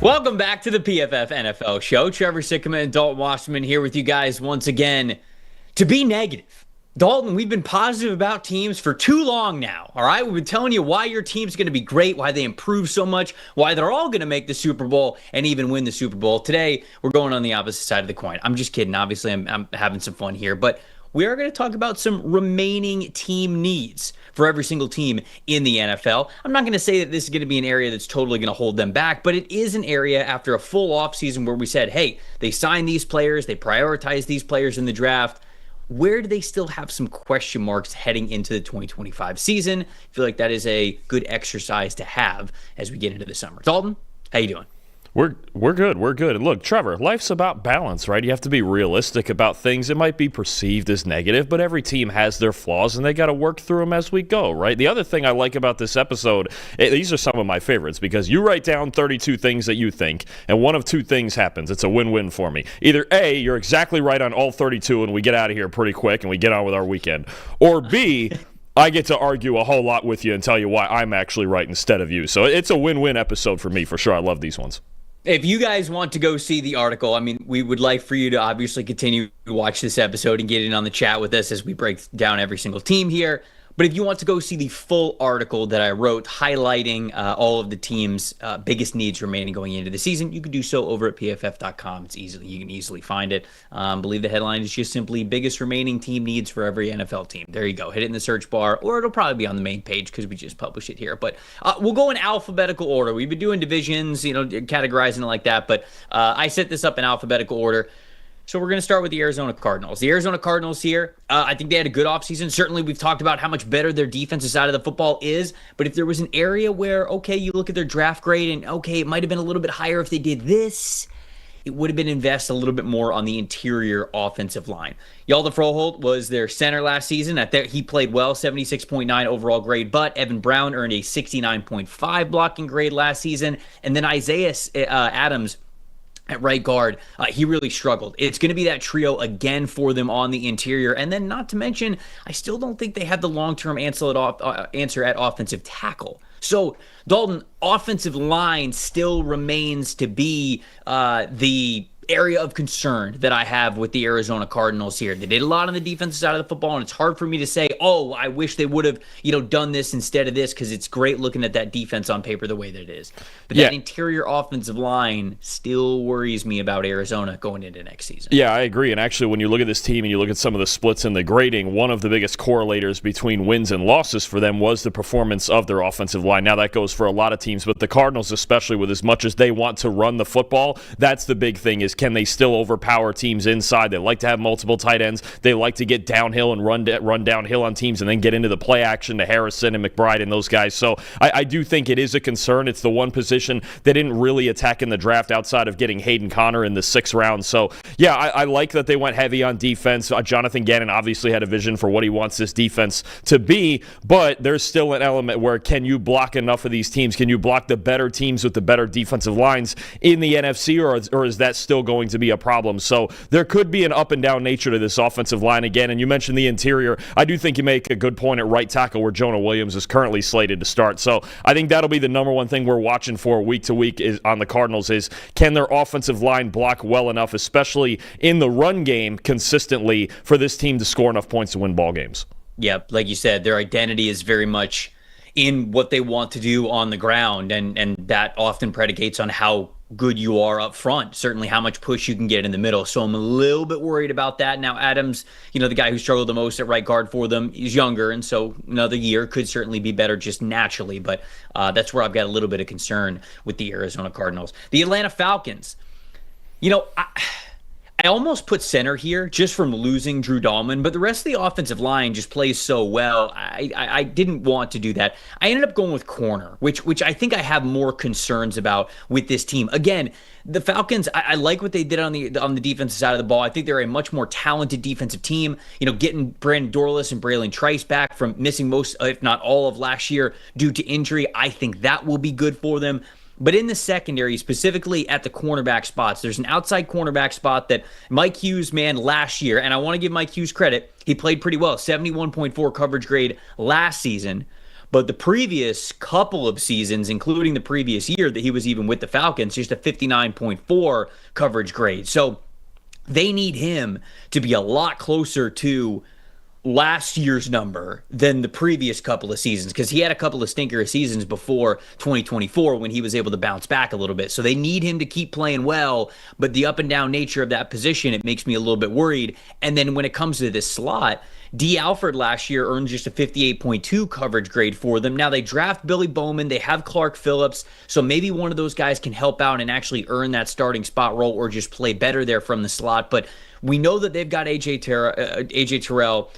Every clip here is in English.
Welcome back to the PFF NFL show. Trevor, Sikkema, and Dalton Wasserman here with you guys once again to be negative. Dalton, we've been positive about teams for too long now, all right? We've been telling you why your team's going to be great, why they improve so much, why they're all going to make the Super Bowl and even win the Super Bowl. Today, we're going on the opposite side of the coin. I'm just kidding. Obviously, I'm having some fun here, but we are going to talk about some remaining team needs for every single team in the NFL. I'm not going to say that this is going to be an area that's totally going to hold them back, but it is an area after a full offseason where we said, hey, they signed these players, they prioritized these players in the draft. Where do they still have some question marks heading into the 2025 season? I feel like that is a good exercise to have as we get into the summer. Dalton, how you doing? We're good. We're good. And look, Trevor, life's about balance, right? You have to be realistic about things. It might be perceived as negative, but every team has their flaws, and they got to work through them as we go, right? The other thing I like about this episode, these are some of my favorites, because you write down 32 things that you think, and one of two things happens. It's a win-win for me. Either A, you're exactly right on all 32, and we get out of here pretty quick, and we get on with our weekend. Or B, I get to argue a whole lot with you and tell you why I'm actually right instead of you. So it's a win-win episode for me, for sure. I love these ones. If you guys want to go see the article, I mean, we would like for you to obviously continue to watch this episode and get in on the chat with us as we break down every single team here. But if you want to go see the full article that I wrote highlighting all of the team's biggest needs remaining going into the season, you can do so over at pff.com. You can easily find it. I believe the headline is just simply biggest remaining team needs for every NFL team. There you go. Hit it in the search bar, or it'll probably be on the main page because we just published it here. But we'll go in alphabetical order. We've been doing divisions, categorizing it like that. But I set this up in alphabetical order. So we're going to start with the Arizona Cardinals. The Arizona Cardinals here, I think they had a good offseason. Certainly, we've talked about how much better their defensive side of the football is. But if there was an area where, okay, you look at their draft grade and, okay, it might have been a little bit higher if they did this, it would have been invest a little bit more on the interior offensive line. Hjalte Froholt was their center last season. He played well, 76.9 overall grade, but Evan Brown earned a 69.5 blocking grade last season. And then Isaiah Adams at right guard, he really struggled. It's going to be that trio again for them on the interior. And then not to mention, I still don't think they have the long-term answer at offensive tackle. So, Dalton, offensive line still remains to be the area of concern that I have with the Arizona Cardinals here. They did a lot on the defensive side of the football, and it's hard for me to say, oh, I wish they would have, done this instead of this, because it's great looking at that defense on paper the way that it is. But that interior offensive line still worries me about Arizona going into next season. Yeah, I agree. And actually, when you look at this team and you look at some of the splits in the grading, one of the biggest correlators between wins and losses for them was the performance of their offensive line. Now, that goes for a lot of teams, but the Cardinals, especially, with as much as they want to run the football, that's the big thing, is can they still overpower teams inside? They like to have multiple tight ends. They like to get downhill and run downhill on teams and then get into the play action to Harrison and McBride and those guys. So I do think it is a concern. It's the one position they didn't really attack in the draft outside of getting Hayden Connor in the 6th round. So, yeah, I like that they went heavy on defense. Jonathan Gannon obviously had a vision for what he wants this defense to be, but there's still an element where can you block enough of these teams? Can you block the better teams with the better defensive lines in the NFC, or is that still going to be a problem? So there could be an up and down nature to this offensive line again. And you mentioned the interior. I do think you make a good point at right tackle, where Jonah Williams is currently slated to start. So I think that'll be the number one thing we're watching for week to week is on the Cardinals, is can their offensive line block well enough, especially in the run game consistently, for this team to score enough points to win ball games. Yeah, like you said, their identity is very much in what they want to do on the ground, and that often predicates on how good you are up front, certainly how much push you can get in the middle. So I'm a little bit worried about that. Now, Adams, the guy who struggled the most at right guard for them, is younger, and so another year could certainly be better just naturally, but that's where I've got a little bit of concern with the Arizona Cardinals. The Atlanta Falcons, I almost put center here just from losing Drew Dahlman, but the rest of the offensive line just plays so well. I didn't want to do that. I ended up going with corner, which I think I have more concerns about with this team. Again, the Falcons, I like what they did on the defensive side of the ball. I think they're a much more talented defensive team. Getting Brandon Dorlus and Braylon Trice back from missing most, if not all, of last year due to injury, I think that will be good for them. But in the secondary, specifically at the cornerback spots, there's an outside cornerback spot that Mike Hughes manned last year, and I want to give Mike Hughes credit. He played pretty well, 71.4 coverage grade last season. But the previous couple of seasons, including the previous year that he was even with the Falcons, just a 59.4 coverage grade. So they need him to be a lot closer to last year's number than the previous couple of seasons, because he had a couple of stinker seasons before 2024 when he was able to bounce back a little bit. So they need him to keep playing well, but the up and down nature of that position, it makes me a little bit worried. And then when it comes to this slot, D. Alford last year earned just a 58.2 coverage grade for them. Now they draft Billy Bowman, they have Clark Phillips, so maybe one of those guys can help out and actually earn that starting spot role or just play better there from the slot. But we know that they've got AJ Terrell.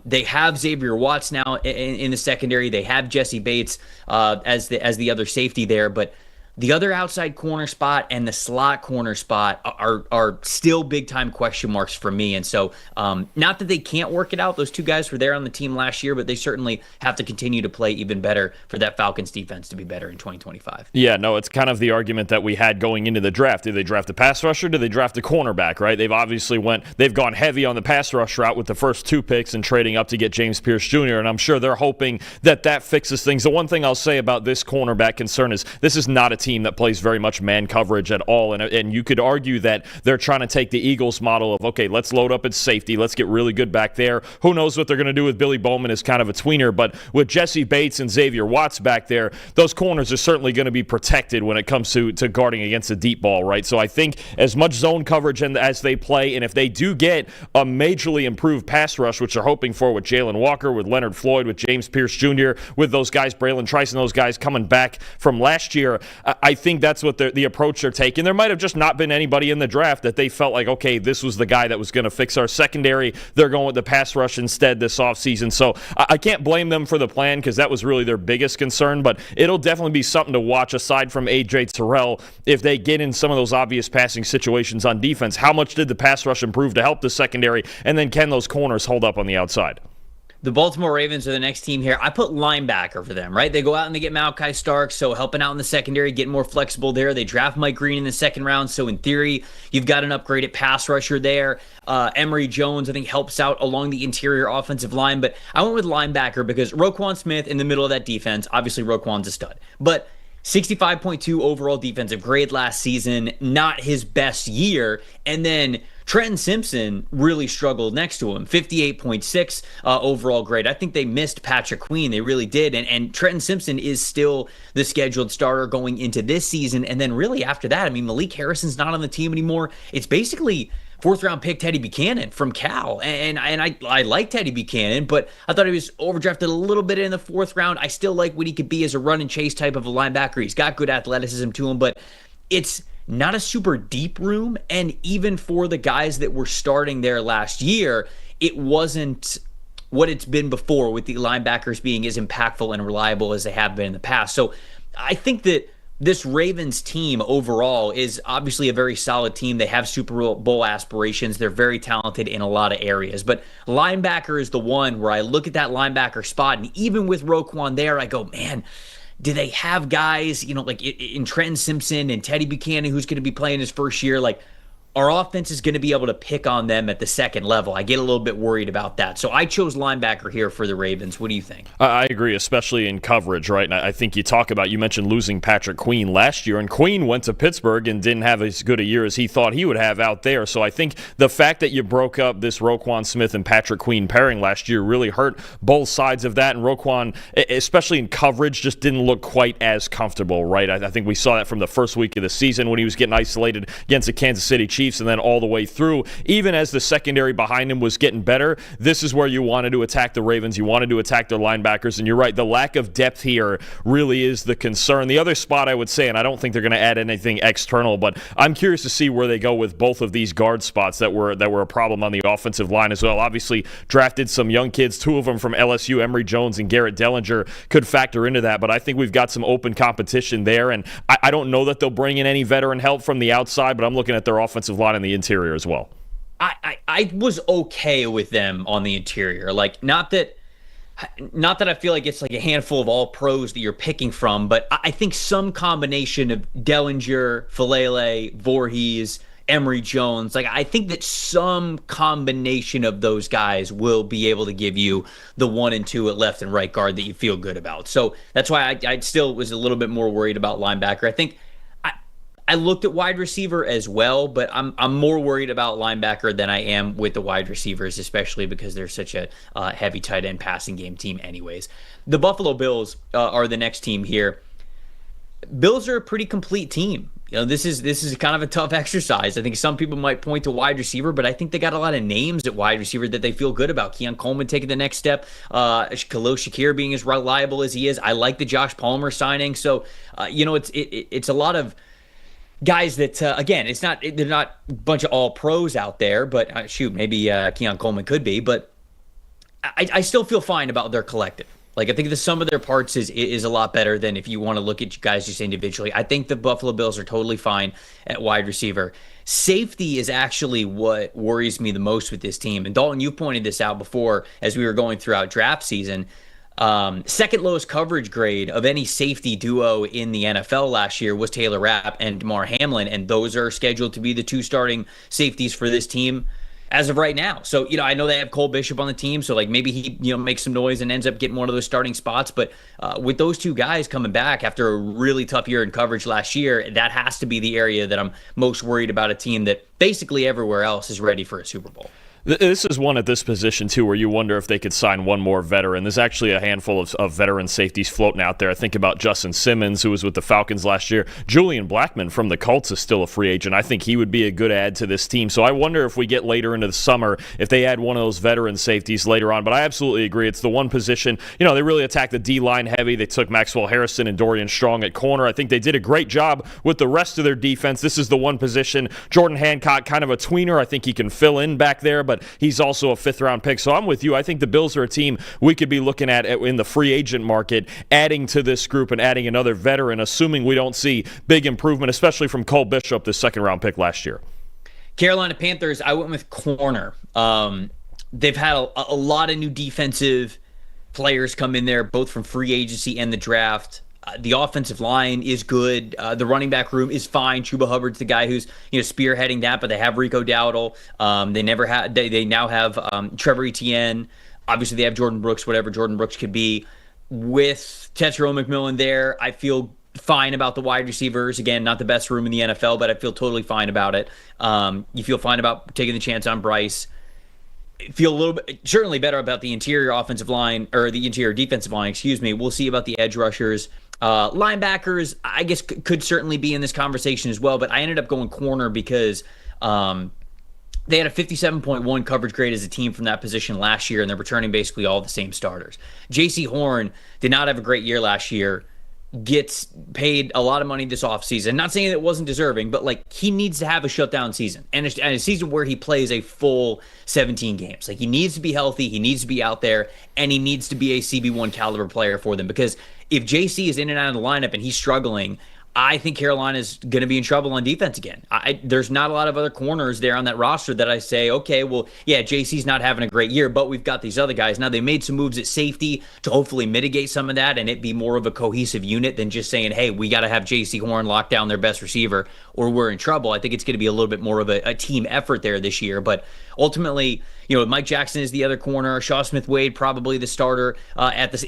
They have Xavier Watts now in the secondary. They have Jesse Bates as the other safety there. But the other outside corner spot and the slot corner spot are still big-time question marks for me. And so not that they can't work it out. Those two guys were there on the team last year, but they certainly have to continue to play even better for that Falcons defense to be better in 2025. Yeah, no, it's kind of the argument that we had going into the draft. Did they draft a pass rusher? Did they draft a cornerback, right? They've gone heavy on the pass rush route with the first 2 picks and trading up to get James Pierce Jr., and I'm sure they're hoping that fixes things. The one thing I'll say about this cornerback concern is this is not a team that plays very much man coverage at all, and you could argue that they're trying to take the Eagles model of, okay, let's load up at safety, let's get really good back there. Who knows what they're going to do with Billy Bowman as kind of a tweener, but with Jesse Bates and Xavier Watts back there, those corners are certainly going to be protected when it comes to guarding against the deep ball, right? So I think as much zone coverage as they play, and if they do get a majorly improved pass rush, which they're hoping for with Jalen Walker, with Leonard Floyd, with James Pierce Jr., with those guys, Braylon Trice and those guys coming back from last year, I think that's what the approach they're taking. There might have just not been anybody in the draft that they felt like, okay, this was the guy that was going to fix our secondary. They're going with the pass rush instead this offseason. So I can't blame them for the plan because that was really their biggest concern, but it'll definitely be something to watch aside from A.J. Terrell. If they get in some of those obvious passing situations on defense, how much did the pass rush improve to help the secondary, and then can those corners hold up on the outside? The Baltimore Ravens are the next team here. I put linebacker for them, right? They go out and they get Malachi Starks, so helping out in the secondary, getting more flexible there. They draft Mike Green in the second round, so in theory, you've got an upgraded pass rusher there. Emory Jones, I think, helps out along the interior offensive line, but I went with linebacker because Roquan Smith in the middle of that defense, obviously Roquan's a stud, but 65.2 overall defensive grade last season, not his best year, and then Trenton Simpson really struggled next to him. 58.6 overall grade. I think they missed Patrick Queen. They really did. And Trenton Simpson is still the scheduled starter going into this season. And then really after that, I mean, Malik Harrison's not on the team anymore. It's basically fourth-round pick Teddy Buchanan from Cal. And I like Teddy Buchanan, but I thought he was overdrafted a little bit in the 4th round. I still like what he could be as a run-and-chase type of a linebacker. He's got good athleticism to him, but it's not a super deep room, and even for the guys that were starting there last year, it wasn't what it's been before with the linebackers being as impactful and reliable as they have been in the past. So I think that this Ravens team overall is obviously a very solid team. They have Super Bowl aspirations. They're very talented in a lot of areas, but linebacker is the one where I look at that linebacker spot, and even with Roquan there, I go, man, do they have guys, like in Trenton Simpson and Teddy Buchanan, who's going to be playing his first year? Like, our offense is going to be able to pick on them at the second level. I get a little bit worried about that. So I chose linebacker here for the Ravens. What do you think? I agree, especially in coverage, right? And I think you mentioned losing Patrick Queen last year, and Queen went to Pittsburgh and didn't have as good a year as he thought he would have out there. So I think the fact that you broke up this Roquan Smith and Patrick Queen pairing last year really hurt both sides of that. And Roquan, especially in coverage, just didn't look quite as comfortable, right? I think we saw that from the first week of the season when he was getting isolated against the Kansas City Chiefs. And then all the way through, even as the secondary behind him was getting better, this is where you wanted to attack the Ravens. You wanted to attack their linebackers, and you're right, the lack of depth here really is the concern. The other spot I would say, and I don't think they're going to add anything external, but I'm curious to see where they go with both of these guard spots that were a problem on the offensive line as well. Obviously, drafted some young kids, 2 of them from LSU, Emory Jones and Garrett Dellinger, could factor into that, but I think we've got some open competition there, and I don't know that they'll bring in any veteran help from the outside, but I'm looking at their offensive line and the interior as well. I was okay with them on the interior. Like, not that I feel like it's like a handful of all pros that you're picking from, but I think some combination of Dellinger, Falele, Voorhees, Emory Jones. Like, I think that some combination of those guys will be able to give you the 1 and 2 at left and right guard that you feel good about. So that's why I still was a little bit more worried about linebacker. I think I looked at wide receiver as well, but I'm more worried about linebacker than I am with the wide receivers, especially because they're such a heavy tight end passing game team anyways. The Buffalo Bills are the next team here. Bills are a pretty complete team. You know, this is kind of a tough exercise. I think some people might point to wide receiver, but I think they got a lot of names at wide receiver that they feel good about. Keon Coleman taking the next step. Khalil Shakir being as reliable as he is. I like the Josh Palmer signing. So, it's a lot of guys that, again, they're not a bunch of all pros out there, but maybe Keon Coleman could be, but I still feel fine about their collective. Like, I think the sum of their parts is a lot better than if you want to look at you guys just individually. I think the Buffalo Bills are totally fine at wide receiver. Safety is actually what worries me the most with this team. And Dalton, you pointed this out before as we were going throughout draft season. Second lowest coverage grade of any safety duo in the NFL last year was Taylor Rapp and Damar Hamlin, and those are scheduled to be the 2 starting safeties for this team as of right now. So, I know they have Cole Bishop on the team, so like maybe he, makes some noise and ends up getting one of those starting spots. But with those 2 guys coming back after a really tough year in coverage last year, that has to be the area that I'm most worried about, a team that basically everywhere else is ready for a Super Bowl. This is one at this position, too, where you wonder if they could sign one more veteran. There's actually a handful of veteran safeties floating out there. I think about Justin Simmons, who was with the Falcons last year. Julian Blackmon from the Colts is still a free agent. I think he would be a good add to this team. So I wonder if we get later into the summer, if they add one of those veteran safeties later on. But I absolutely agree. It's the one position. They really attacked the D-line heavy. They took Maxwell Harrison and Dorian Strong at corner. I think they did a great job with the rest of their defense. This is the one position. Jordan Hancock, kind of a tweener. I think he can fill in back there, but he's also a 5th-round pick. So I'm with you. I think the Bills are a team we could be looking at in the free agent market, adding to this group and adding another veteran, assuming we don't see big improvement, especially from Cole Bishop, the 2nd-round pick last year. Carolina Panthers, I went with corner. They've had a lot of new defensive players come in there, both from free agency and the draft. The offensive line is good. The running back room is fine. Chuba Hubbard's the guy who's spearheading that, but they have Rico Dowdle. They now have Trevor Etienne. Obviously, they have Jordan Brooks, whatever Jordan Brooks could be. With Tetairoa McMillan there, I feel fine about the wide receivers. Again, not the best room in the NFL, but I feel totally fine about it. You feel fine about taking the chance on Bryce. Feel a little bit certainly better about the interior offensive line, or the interior defensive line, excuse me. We'll see about the edge rushers. Linebackers, I guess, could certainly be in this conversation as well, but I ended up going corner because they had a 57.1 coverage grade as a team from that position last year, and they're returning basically all the same starters. J.C. Horn did not have a great year last year, gets paid a lot of money this offseason. Not saying that it wasn't deserving, but he needs to have a shutdown season and a season where he plays a full 17 games. He needs to be healthy, he needs to be out there, and he needs to be a CB1 caliber player for them, because if JC is in and out of the lineup and he's struggling, I think Carolina's going to be in trouble on defense again. There's not a lot of other corners there on that roster that I say, okay, well, yeah, JC's not having a great year, but we've got these other guys. Now, they made some moves at safety to hopefully mitigate some of that and it be more of a cohesive unit than just saying, hey, we got to have JC Horn lock down their best receiver or we're in trouble. I think it's going to be a little bit more of a team effort there this year. But ultimately, Mike Jackson is the other corner. Shaw Smith-Wade probably the starter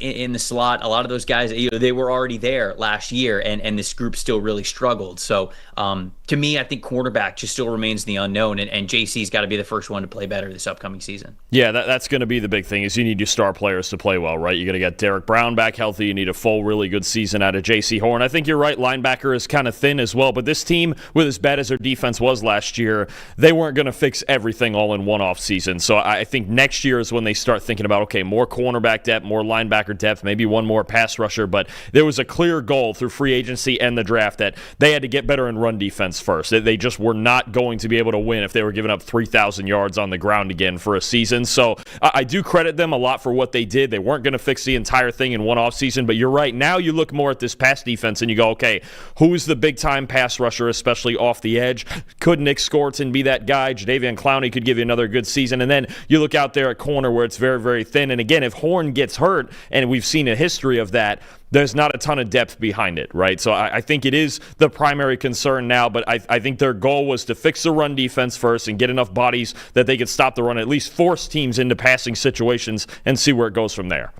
in the slot. A lot of those guys, they were already there last year, and this group still really struggled. So to me, I think cornerback just still remains the unknown, and JC's got to be the first one to play better this upcoming season. Yeah, that's going to be the big thing, is you need your star players to play well, right? You got to get Derek Brown back healthy. You need a full, really good season out of JC Horn. I think you're right. Linebacker is kind of thin as well, but this team, with as bad as their defense was last year, they weren't going to fix everything all in one off season. So I think next year is when they start thinking about, okay, more cornerback depth, more linebacker depth, maybe one more pass rusher. But there was a clear goal through free agency and the draft that they had to get better in run defense first. They just were not going to be able to win if they were giving up 3,000 yards on the ground again for a season. So I do credit them a lot for what they did. They weren't going to fix the entire thing in one offseason, but you're right. Now you look more at this pass defense and you go, okay, who's the big-time pass rusher, especially off the edge? Could Nick Scorton be that guy? Jadeveon Clowney could give you another good season. And then you look out there at corner where it's very, very thin. And again, if Horn gets hurt, and we've seen a history of that, there's not a ton of depth behind it, right? So I think it is the primary concern now, but I think their goal was to fix the run defense first and get enough bodies that they could stop the run, at least force teams into passing situations and see where it goes from there.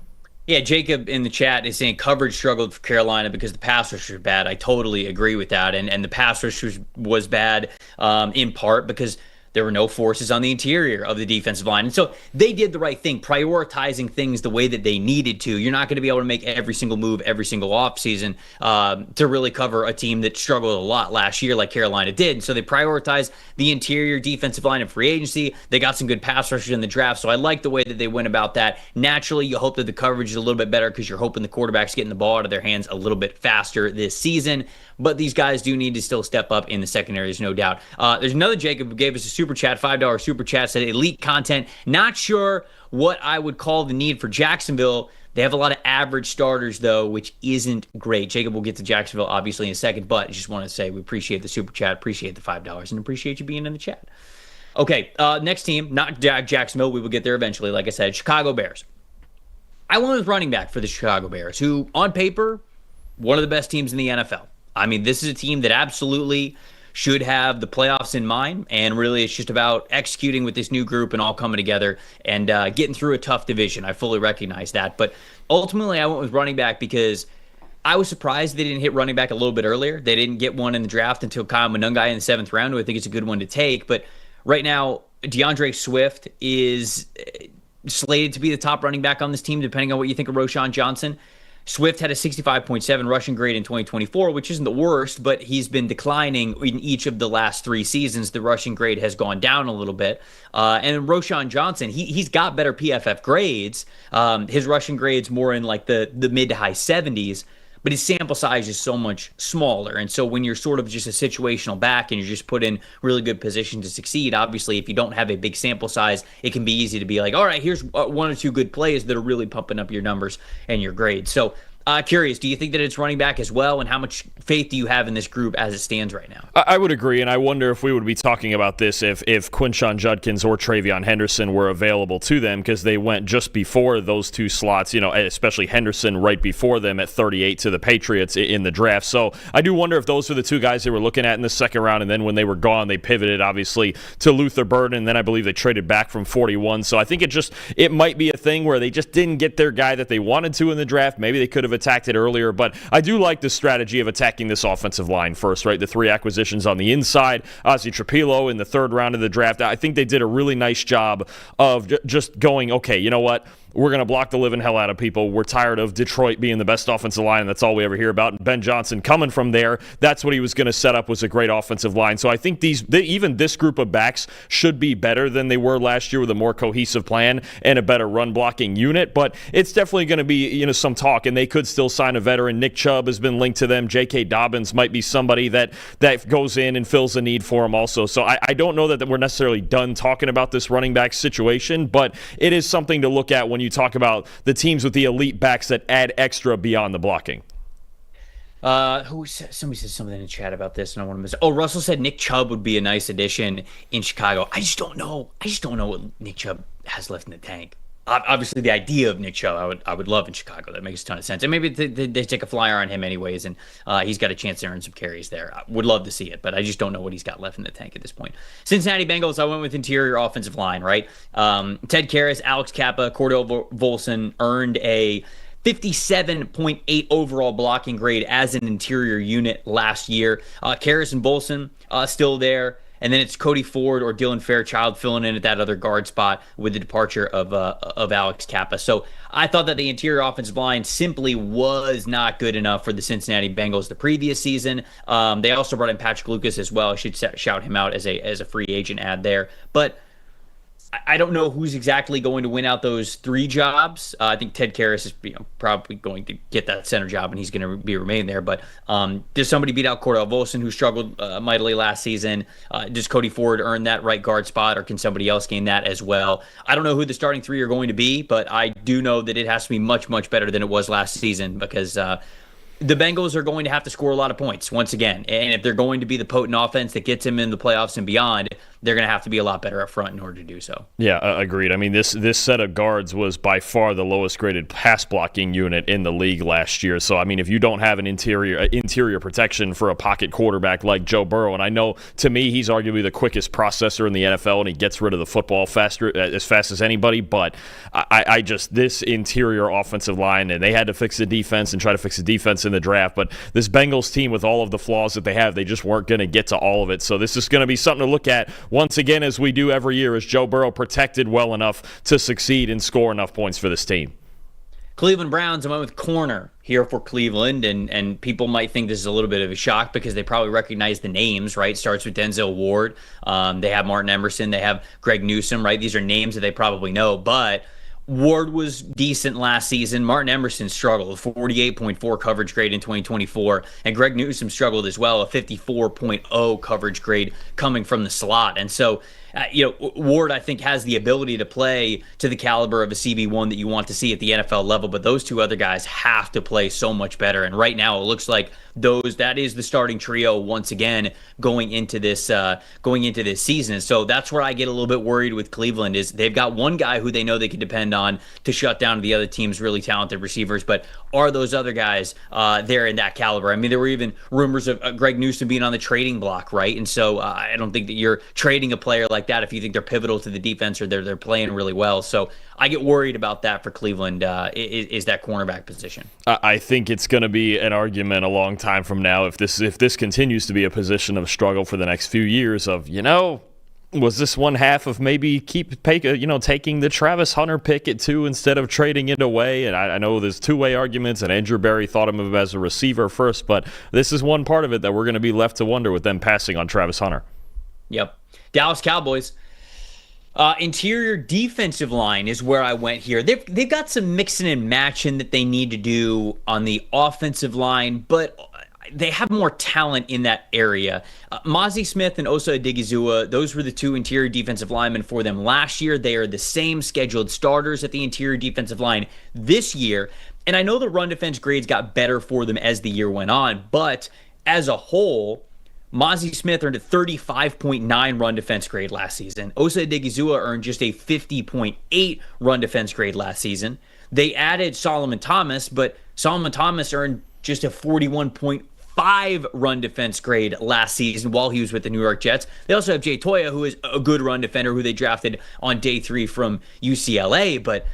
Yeah, Jacob in the chat is saying coverage struggled for Carolina because the pass rush was bad. I totally agree with that. And the pass rush was bad in part because there were no forces on the interior of the defensive line. And so they did the right thing, prioritizing things the way that they needed to. You're not going to be able to make every single move every single offseason to really cover a team that struggled a lot last year like Carolina did. And so they prioritized the interior defensive line in free agency. They got some good pass rushers in the draft. So I like the way that they went about that. Naturally, you hope that the coverage is a little bit better because you're hoping the quarterback's getting the ball out of their hands a little bit faster this season. But these guys do need to still step up in the secondary, there's no doubt. There's another Jacob who gave us a super chat, $5 super chat, said elite content. Not sure what I would call the need for Jacksonville. They have a lot of average starters, though, which isn't great. Jacob will get to Jacksonville, obviously, in a second, but I just want to say we appreciate the super chat, appreciate the $5, and appreciate you being in the chat. Okay, next team, not Jacksonville. We will get there eventually, like I said, Chicago Bears. I went with running back for the Chicago Bears, who, on paper, one of the best teams in the NFL. I mean, this is a team that absolutely should have the playoffs in mind, and really it's just about executing with this new group and all coming together and getting through a tough division. I fully recognize that. But ultimately, I went with running back because I was surprised they didn't hit running back a little bit earlier. They didn't get one in the draft until Kyle Monangai in the 7th round, who I think is a good one to take. But right now, DeAndre Swift is slated to be the top running back on this team, depending on what you think of Roschon Johnson. Swift had a 65.7 rushing grade in 2024, which isn't the worst, but he's been declining in each of the last 3 seasons. The rushing grade has gone down a little bit. And Roschon Johnson, he's got better PFF grades. His rushing grade's more in like the mid to high 70s, but his sample size is so much smaller. And so when you're sort of just a situational back and you're just put in really good position to succeed, obviously, if you don't have a big sample size, it can be easy to be like, all right, here's 1 or 2 good plays that are really pumping up your numbers and your grades. So curious, do you think that it's running back as well? And how much faith do you have in this group as it stands right now? I would agree, and I wonder if we would be talking about this if Quinshon Judkins or Travion Henderson were available to them, because they went just before those 2 slots, especially Henderson right before them at 38 to the Patriots in the draft. So I do wonder if those were the 2 guys they were looking at in the 2nd round, and then when they were gone, they pivoted, obviously, to Luther Burden, and then I believe they traded back from 41. So I think it might be a thing where they just didn't get their guy that they wanted to in the draft. Maybe they could have attacked it earlier, but I do like the strategy of attacking this offensive line first, right? The 3 acquisitions on the inside, Ozzie Trapilo in the 3rd round of the draft. I think they did a really nice job of just going, okay, you know what? We're going to block the living hell out of people. We're tired of Detroit being the best offensive line, and that's all we ever hear about. And Ben Johnson coming from there, that's what he was going to set up, was a great offensive line. So I think even this group of backs should be better than they were last year with a more cohesive plan and a better run-blocking unit. But it's definitely going to be some talk, and they could still sign a veteran. Nick Chubb has been linked to them. J.K. Dobbins might be somebody that goes in and fills a need for them also. So I don't know that we're necessarily done talking about this running back situation, but it is something to look at when you talk about the teams with the elite backs that add extra beyond the blocking. Somebody said something in the chat about this, and I want to miss it. Oh, Russell said Nick Chubb would be a nice addition in Chicago. I just don't know what Nick Chubb has left in the tank. Obviously, the idea of Nick Chubb, I would love in Chicago. That makes a ton of sense. And maybe they take a flyer on him anyways, and he's got a chance to earn some carries there. I would love to see it, but I just don't know what he's got left in the tank at this point. Cincinnati Bengals, I went with interior offensive line, right? Ted Karras, Alex Kappa, Cordell Volson earned a 57.8 overall blocking grade as an interior unit last year. Karras and Volson still there. And then it's Cody Ford or Dylan Fairchild filling in at that other guard spot with the departure of Alex Kappa. So I thought that the interior offensive line simply was not good enough for the Cincinnati Bengals the previous season. They also brought in Patrick Lucas as well. I should shout him out as a free agent ad there. But I don't know who's exactly going to win out those 3 jobs. I think Ted Karras is probably going to get that center job, and he's going to be remain there. But does somebody beat out Cordell Volson, who struggled mightily last season? Does Cody Ford earn that right guard spot, or can somebody else gain that as well? I don't know who the starting 3 are going to be, but I do know that it has to be much, much better than it was last season, because the Bengals are going to have to score a lot of points once again. And if they're going to be the potent offense that gets them in the playoffs and beyond, they're going to have to be a lot better up front in order to do so. Yeah, agreed. I mean, this set of guards was by far the lowest graded pass blocking unit in the league last year. So, I mean, if you don't have an interior protection for a pocket quarterback like Joe Burrow, and I know to me he's arguably the quickest processor in the NFL and he gets rid of the football as fast as anybody, but I just, this interior offensive line, and they had to fix the defense and try to fix the defense in the draft, but this Bengals team with all of the flaws that they have, they just weren't going to get to all of it. So this is going to be something to look at once again, as we do every year. Is Joe Burrow protected well enough to succeed and score enough points for this team? Cleveland Browns, I went with corner here for Cleveland, and people might think this is a little bit of a shock because they probably recognize the names, right? Starts with Denzel Ward. They have Martin Emerson. They have Greg Newsome, right? These are names that they probably know, but Ward was decent last season. Martin Emerson struggled, 48.4 coverage grade in 2024. And Greg Newsome struggled as well, a 54.0 coverage grade coming from the slot. And so, Ward, I think, has the ability to play to the caliber of a CB1 that you want to see at the NFL level. But those two other guys have to play so much better. And right now, it looks like that is the starting trio once again going into this season. So that's where I get a little bit worried with Cleveland, is they've got one guy who they know they can depend on to shut down the other team's really talented receivers, but are those other guys there in that caliber? I mean, there were even rumors of Greg Newsome being on the trading block, right? And so I don't think that you're trading a player like that if you think they're pivotal to the defense or they're playing really well. So I get worried about that for Cleveland, is that cornerback position. I think it's going to be an argument a long time from now if this continues to be a position of struggle for the next few years of, was this one half of maybe taking the Travis Hunter pick at 2 instead of trading it away? And I know there's two-way arguments, and Andrew Berry thought of him as a receiver first, but this is one part of it that we're going to be left to wonder with them passing on Travis Hunter. Yep. Dallas Cowboys. Interior defensive line is where I went here. They've got some mixing and matching that they need to do on the offensive line, but they have more talent in that area. Mozzie Smith and Osa Odigizua, those were the two interior defensive linemen for them last year. They are the same scheduled starters at the interior defensive line this year. And I know the run defense grades got better for them as the year went on, but as a whole, Mozzie Smith earned a 35.9 run defense grade last season. Osa Odigizua earned just a 50.8 run defense grade last season. They added Solomon Thomas, but Solomon Thomas earned just a 41.5 run defense grade last season while he was with the New York Jets. They also have Jay Toya, who is a good run defender, who they drafted on day 3 from UCLA, but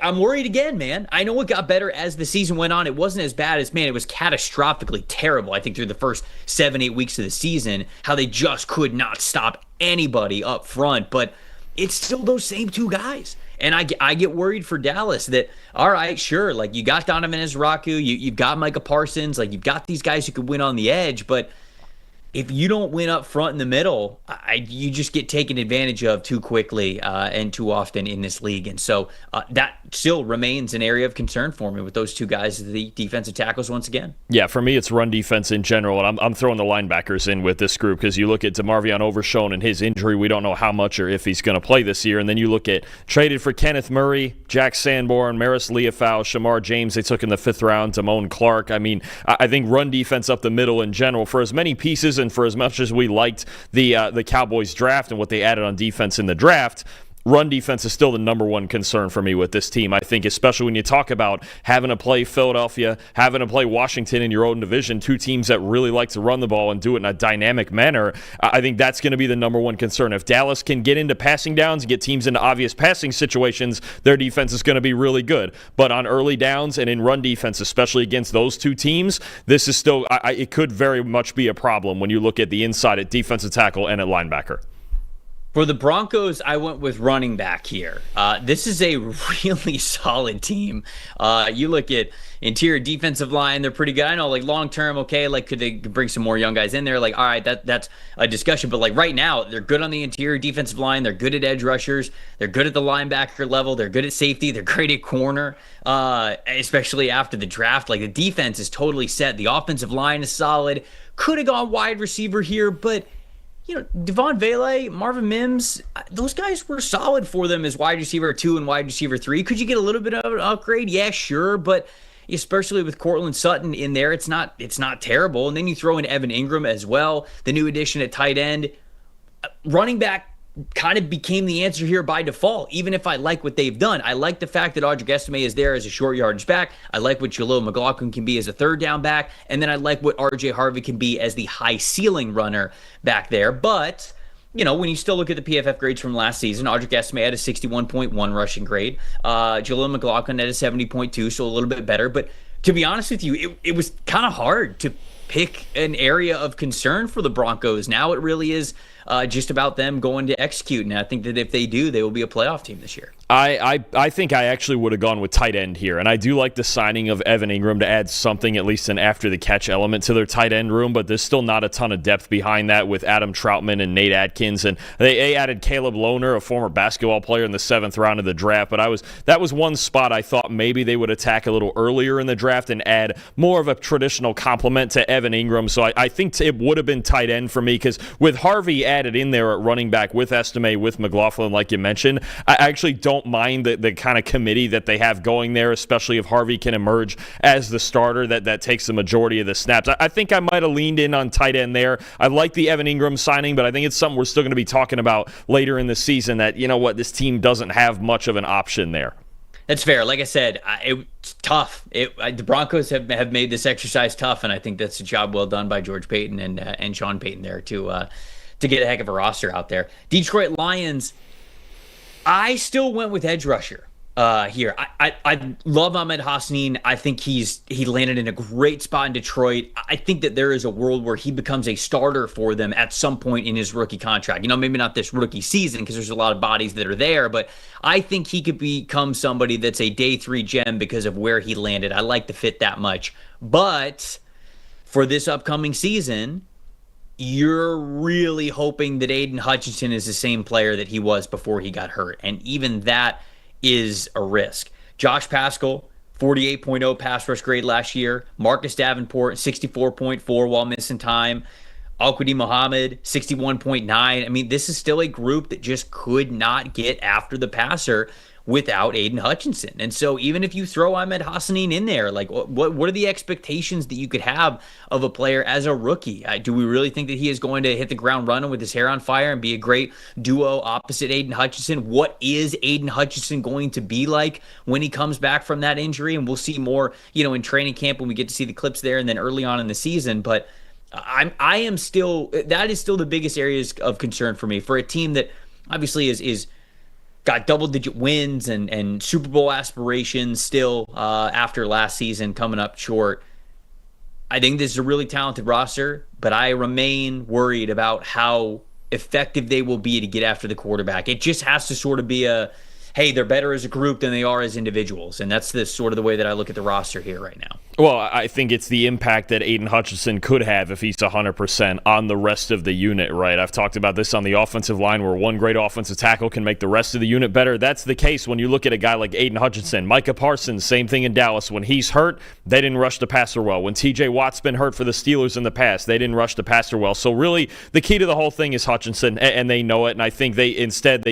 I'm worried again, man. I know it got better as the season went on. It wasn't as bad as, it was catastrophically terrible, I think, through the first 7-8 weeks of the season, how they just could not stop anybody up front. But it's still those same two guys. And I get worried for Dallas that, all right, sure, like, you got Donovan Ezraku, you've got Micah Parsons, like, you've got these guys who could win on the edge, but if you don't win up front in the middle, you just get taken advantage of too quickly and too often in this league. And so that still remains an area of concern for me with those two guys, the defensive tackles once again. Yeah, for me, it's run defense in general, and I'm throwing the linebackers in with this group because you look at DeMarvion Overshown and his injury. We don't know how much or if he's going to play this year. And then you look at traded for Kenneth Murray, Jack Sanborn, Maris Leofau, Shamar James. They took in the 5th round, Damone Clark. I mean, I think run defense up the middle in general, for as many pieces and for as much as we liked the Cowboys draft and what they added on defense in the draft, run defense is still the number one concern for me with this team. I think especially when you talk about having to play Philadelphia, having to play Washington in your own division, two teams that really like to run the ball and do it in a dynamic manner, I think that's going to be the number one concern. If Dallas can get into passing downs and get teams into obvious passing situations, their defense is going to be really good. But on early downs and in run defense, especially against those two teams, this is still, it could very much be a problem when you look at the inside at defensive tackle and at linebacker. For the Broncos, I went with running back here. This is a really solid team. You look at interior defensive line, they're pretty good. I know, like, long-term, okay, like, could they bring some more young guys in there? Like, all right, that's a discussion. But, like, right now, they're good on the interior defensive line. They're good at edge rushers. They're good at the linebacker level. They're good at safety. They're great at corner, especially after the draft. Like, the defense is totally set. The offensive line is solid. Could have gone wide receiver here, but Devon Vele, Marvin Mims, those guys were solid for them as wide receiver 2 and wide receiver 3. Could you get a little bit of an upgrade? Yeah, sure. But especially with Cortland Sutton in there, it's not terrible. And then you throw in Evan Ingram as well, the new addition at tight end. Running back kind of became the answer here by default, even if I like what they've done. I like the fact that Audric Estime is there as a short yardage back. I like what Jalil McLaughlin can be as a third down back. And then I like what RJ Harvey can be as the high ceiling runner back there. But, when you still look at the PFF grades from last season, Audric Estime had a 61.1 rushing grade. Jalil McLaughlin had a 70.2, so a little bit better. But to be honest with you, it was kind of hard to pick an area of concern for the Broncos. Now it really is just about them going to execute. And I think that if they do, they will be a playoff team this year. I think I actually would have gone with tight end here. And I do like the signing of Evan Ingram to add something, at least an after-the-catch element to their tight end room. But there's still not a ton of depth behind that with Adam Troutman and Nate Atkins. And they added Caleb Lohner, a former basketball player, in the 7th round of the draft. But that was one spot I thought maybe they would attack a little earlier in the draft and add more of a traditional complement to Evan Ingram. So I think it would have been tight end for me, because with Harvey added in there at running back with Estime, with McLaughlin, like you mentioned, I actually don't mind the kind of committee that they have going there, especially if Harvey can emerge as the starter that takes the majority of the snaps. I think I might have leaned in on tight end there. I like the Evan Ingram signing, but I think it's something we're still going to be talking about later in the season, that, this team doesn't have much of an option there. That's fair. Like I said, it's tough. The Broncos have made this exercise tough, and I think that's a job well done by George Payton and Sean Payton there to get a heck of a roster out there. Detroit Lions, I still went with edge rusher here. I love Ahmed Hassanin. I think he landed in a great spot in Detroit. I think that there is a world where he becomes a starter for them at some point in his rookie contract. Maybe not this rookie season, because there's a lot of bodies that are there, but I think he could become somebody that's a day 3 gem because of where he landed. I like the fit that much. But for this upcoming season, you're really hoping that Aiden Hutchinson is the same player that he was before he got hurt. And even that is a risk. Josh Paschal, 48.0 pass rush grade last year. Marcus Davenport, 64.4 while missing time. Al-Quadin Muhammad, 61.9. This is still a group that just could not get after the passer without Aiden Hutchinson. And so even if you throw Ahmed Hassanin in there, like what are the expectations that you could have of a player as a rookie? Do we really think that he is going to hit the ground running with his hair on fire and be a great duo opposite Aiden Hutchinson? What is Aiden Hutchinson going to be like when he comes back from that injury? And we'll see more, in training camp when we get to see the clips there and then early on in the season. But I am still, that is still the biggest areas of concern for me, for a team that obviously is got double-digit wins and Super Bowl aspirations still after last season coming up short. I think this is a really talented roster, but I remain worried about how effective they will be to get after the quarterback. It just has to sort of be hey, they're better as a group than they are as individuals. And that's sort of the way that I look at the roster here right now. Well, I think it's the impact that Aiden Hutchinson could have if he's 100% on the rest of the unit, right? I've talked about this on the offensive line, where one great offensive tackle can make the rest of the unit better. That's the case when you look at a guy like Aiden Hutchinson. Micah Parsons, same thing in Dallas. When he's hurt, they didn't rush the passer well. When TJ Watt's been hurt for the Steelers in the past, they didn't rush the passer well. So really, the key to the whole thing is Hutchinson, and they know it. And I think they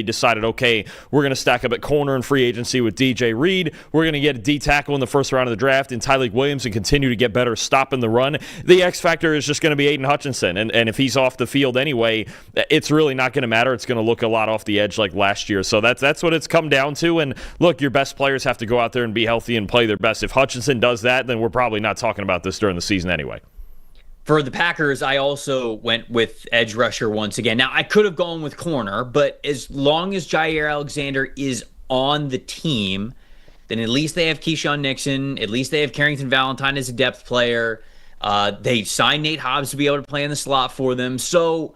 decided, okay, we're going to stack up at corner in free agency with DJ Reed. We're going to get a D tackle in the first round of the draft in Tyleik Williams and continue to get better stopping the run. The X factor is just going to be Aiden Hutchinson. And if he's off the field anyway, it's really not going to matter. It's going to look a lot off the edge like last year. So that's what it's come down to. And look, your best players have to go out there and be healthy and play their best. If Hutchinson does that, then we're probably not talking about this during the season anyway. For the Packers, I also went with edge rusher once again. Now, I could have gone with corner, but as long as Jair Alexander is on the team, then at least they have Keyshawn Nixon. At least they have Carrington Valentine as a depth player. They signed Nate Hobbs to be able to play in the slot for them. So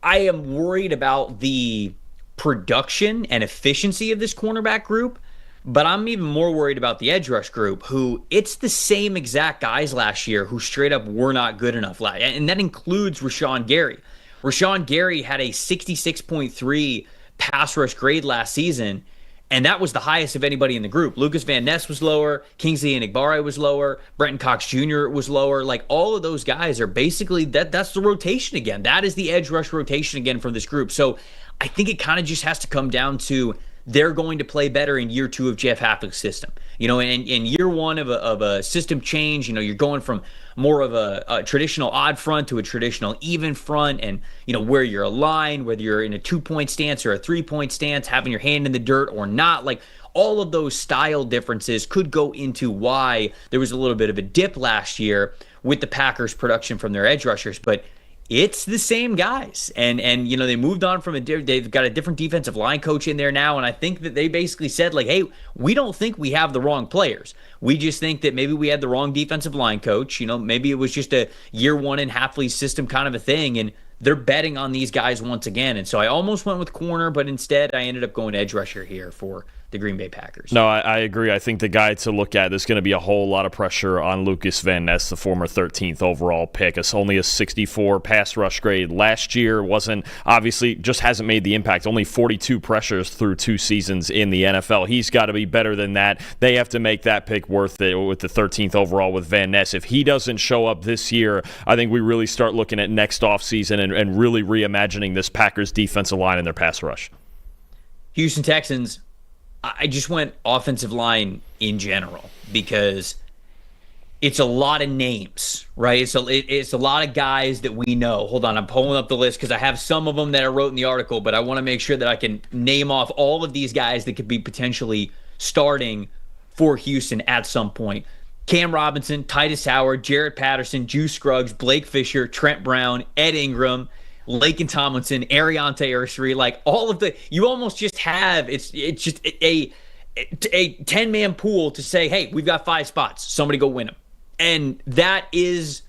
I am worried about the production and efficiency of this cornerback group, but I'm even more worried about the edge rush group, who it's the same exact guys last year who straight up were not good enough. And that includes Rashawn Gary. Rashawn Gary had a 66.3 pass rush grade last season, and that was the highest of anybody in the group. Lucas Van Ness was lower. Kingsley Enagbare was lower. Brenton Cox Jr. was lower. Like, all of those guys are basically, that's the rotation again. That is the edge rush rotation again from this group. So I think it kind of just has to come down to they're going to play better in year 2 of Jeff Haflick's system. In year 1 of a system change, you're going from more of a traditional odd front to a traditional even front, and where you're aligned, whether you're in a 2-point stance or a 3-point stance, having your hand in the dirt or not, like all of those style differences could go into why there was a little bit of a dip last year with the Packers' production from their edge rushers. But it's the same guys, and they moved on from they've got a different defensive line coach in there now, and I think that they basically said, like, hey, we don't think we have the wrong players. We just think that maybe we had the wrong defensive line coach. Maybe it was just a year 1 in Hafley's system kind of a thing, and they're betting on these guys once again. And so I almost went with corner, but instead I ended up going edge rusher here for the Green Bay Packers. No, I agree. I think the guy to look at, there's going to be a whole lot of pressure on Lucas Van Ness, the former 13th overall pick. It's only a 64 pass rush grade last year. Just hasn't made the impact. Only 42 pressures through 2 seasons in the NFL. He's got to be better than that. They have to make that pick worth it with the 13th overall with Van Ness. If he doesn't show up this year, I think we really start looking at next offseason and really reimagining this Packers defensive line and their pass rush. Houston Texans, I just went offensive line in general because it's a lot of names, right? It's a lot of guys that we know. Hold on, I'm pulling up the list because I have some of them that I wrote in the article, but I want to make sure that I can name off all of these guys that could be potentially starting for Houston at some point. Cam Robinson, Titus Howard, Jarrett Patterson, Juice Scruggs, Blake Fisher, Trent Brown, Ed Ingram, Laken Tomlinson, Ariante Ursary, like all of you almost just have, it's just a 10-man pool to say, hey, we've got 5 spots. Somebody go win them. And that is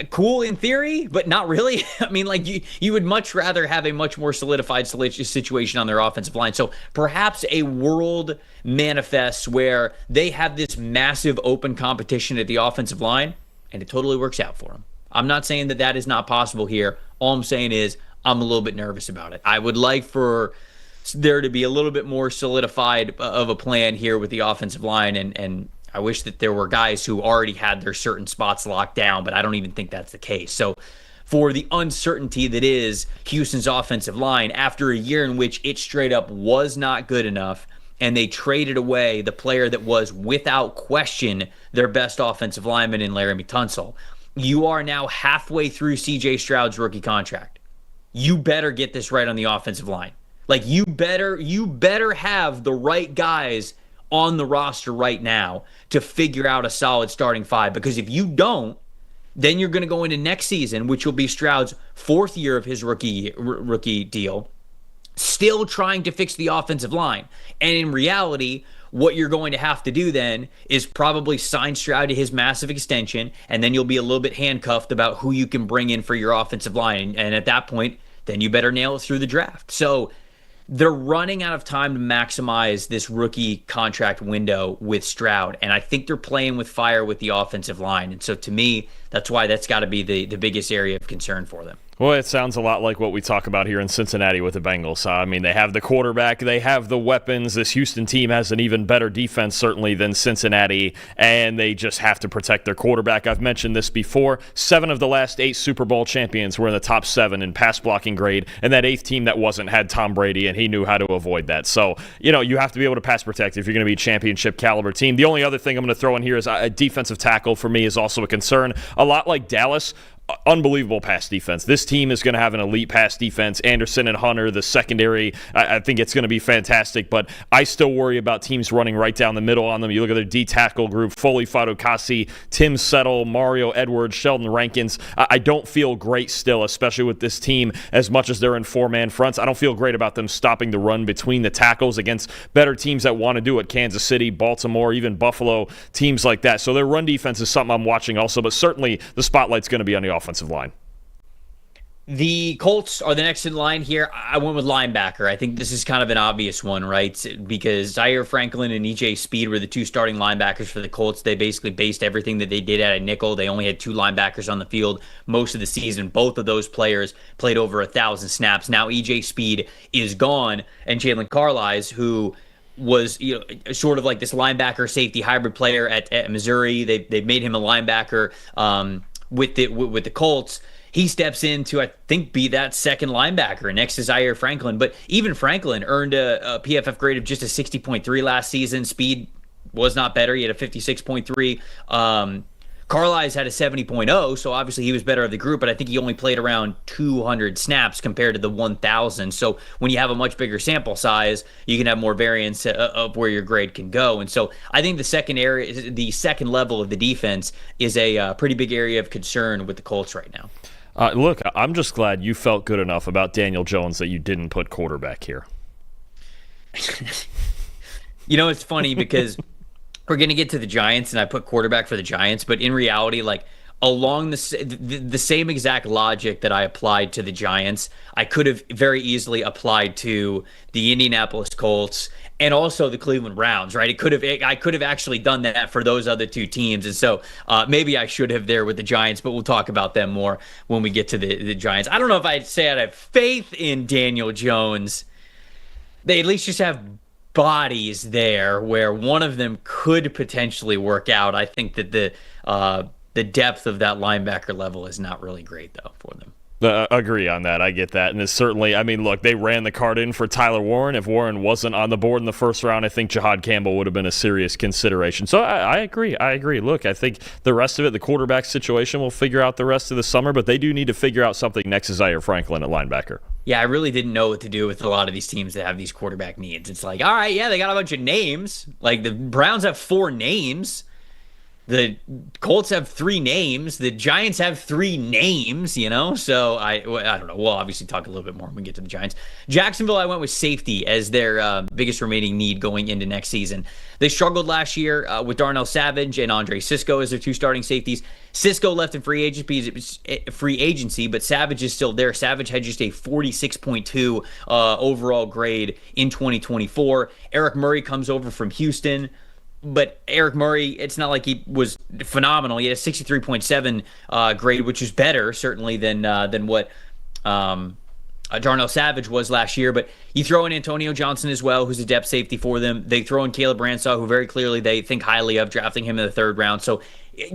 cool in theory, but not really. I mean, like you would much rather have a much more solidified situation on their offensive line. So perhaps a world manifests where they have this massive open competition at the offensive line, and it totally works out for them. I'm not saying that is not possible here. All I'm saying is I'm a little bit nervous about it. I would like for there to be a little bit more solidified of a plan here with the offensive line, and I wish that there were guys who already had their certain spots locked down, but I don't even think that's the case. So for the uncertainty that is Houston's offensive line, after a year in which it straight up was not good enough, and they traded away the player that was without question their best offensive lineman in Laramie Tunsil, you are now halfway through C.J. Stroud's rookie contract. You better get this right on the offensive line. Like you better have the right guys on the roster right now to figure out a solid starting 5. Because if you don't, then you're going to go into next season, which will be Stroud's 4th year of his rookie deal, still trying to fix the offensive line. And in reality, what you're going to have to do then is probably sign Stroud to his massive extension, and then you'll be a little bit handcuffed about who you can bring in for your offensive line. And at that point, then you better nail it through the draft. So they're running out of time to maximize this rookie contract window with Stroud, and I think they're playing with fire with the offensive line. And so to me, that's why that's got to be the biggest area of concern for them. Well, it sounds a lot like what we talk about here in Cincinnati with the Bengals. I mean, they have the quarterback, they have the weapons. This Houston team has an even better defense, certainly, than Cincinnati, and they just have to protect their quarterback. I've mentioned this before. 7 of the last 8 Super Bowl champions were in the top 7 in pass blocking grade, and that 8th team that wasn't had Tom Brady, and he knew how to avoid that. So, you have to be able to pass protect if you're going to be a championship caliber team. The only other thing I'm going to throw in here is a defensive tackle for me is also a concern. A lot like Dallas, unbelievable pass defense. This team is going to have an elite pass defense. Anderson and Hunter, the secondary, I think it's going to be fantastic, but I still worry about teams running right down the middle on them. You look at their D-tackle group, Foley Fadokasi, Tim Settle, Mario Edwards, Sheldon Rankins. I don't feel great still, especially with this team, as much as they're in 4-man fronts. I don't feel great about them stopping the run between the tackles against better teams that want to do it, Kansas City, Baltimore, even Buffalo, teams like that. So their run defense is something I'm watching also, but certainly the spotlight's going to be on the offensive line. The Colts are the next in line here. I went with linebacker. I think this is kind of an obvious one, right? Because Zaire Franklin and EJ Speed were the 2 starting linebackers for the Colts. They basically based everything that they did at a nickel. They only had 2 linebackers on the field most of the season. Both of those players played over 1,000 snaps. Now EJ Speed is gone, and Jalen Carlisle, who was sort of like this linebacker safety hybrid player at Missouri. They made him a linebacker with the Colts. he steps in to, I think, be that second linebacker next to Zaire Franklin. But even Franklin earned a PFF grade of just a 60.3 last season. Speed was not better. He had a 56.3. Carlisle's had a 70.0, so obviously he was better of the group, but I think he only played around 200 snaps compared to the 1,000. So when you have a much bigger sample size, you can have more variance of where your grade can go. And so I think the second level of the defense is a pretty big area of concern with the Colts right now. Look, I'm just glad you felt good enough about Daniel Jones that you didn't put quarterback here. It's funny because we're going to get to the Giants, and I put quarterback for the Giants, but in reality, like, along the same exact logic that I applied to the Giants, I could have very easily applied to the Indianapolis Colts and also the Cleveland Browns, right? I could have actually done that for those other two teams, and so maybe I should have there with the Giants, but we'll talk about them more when we get to the Giants. I don't know if I'd say I have faith in Daniel Jones. They at least just have bodies there where one of them could potentially work out. I think that the depth of that linebacker level is not really great, though, for them. Agree on that. I get that. And it's certainly, look, they ran the card in for Tyler Warren. If Warren wasn't on the board in the first round, I think Jahad Campbell would have been a serious consideration. So I agree. Look, I think the rest of it, the quarterback situation, we'll figure out the rest of the summer, but they do need to figure out something next to Zaire Franklin at linebacker. Yeah, I really didn't know what to do with a lot of these teams that have these quarterback needs. It's like, all right, yeah, they got a bunch of names. Like, the Browns have 4 names. The Colts have 3 names. The Giants have 3 names, So I don't know. We'll obviously talk a little bit more when we get to the Giants. Jacksonville, I went with safety as their biggest remaining need going into next season. They struggled last year with Darnell Savage and Andre Sisco as their 2 starting safeties. Sisco left in free agency, but Savage is still there. Savage had just a 46.2 overall grade in 2024. Eric Murray comes over from Houston. But Eric Murray, it's not like he was phenomenal. He had a 63.7 grade, which is better, certainly, than what Darnell Savage was last year. But you throw in Antonio Johnson as well, who's a depth safety for them. They throw in Caleb Ransaw, who very clearly they think highly of, drafting him in the 3rd round. So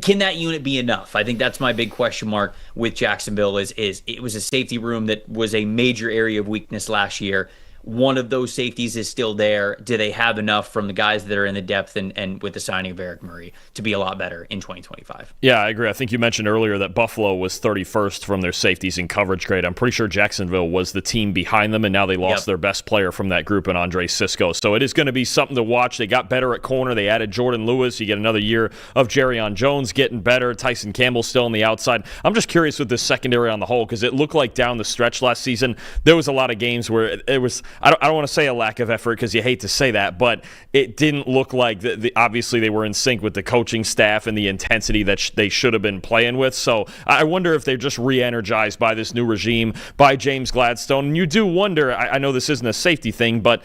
can that unit be enough? I think that's my big question mark with Jacksonville is it was a safety room that was a major area of weakness last year. One of those safeties is still there. Do they have enough from the guys that are in the depth and with the signing of Eric Murray to be a lot better in 2025? Yeah, I agree. I think you mentioned earlier that Buffalo was 31st from their safeties in coverage grade. I'm pretty sure Jacksonville was the team behind them, and now they lost their best player from that group in Andre Sisco. So it is going to be something to watch. They got better at corner. They added Jordan Lewis. You get another year of Jerrion Jones getting better. Tyson Campbell still on the outside. I'm just curious with this secondary on the whole, because it looked like down the stretch last season, there was a lot of games where it was, I don't want to say a lack of effort because you hate to say that, but it didn't look like obviously they were in sync with the coaching staff and the intensity that they should have been playing with. So I wonder if they're just re-energized by this new regime, by James Gladstone. And you do wonder, I know this isn't a safety thing, but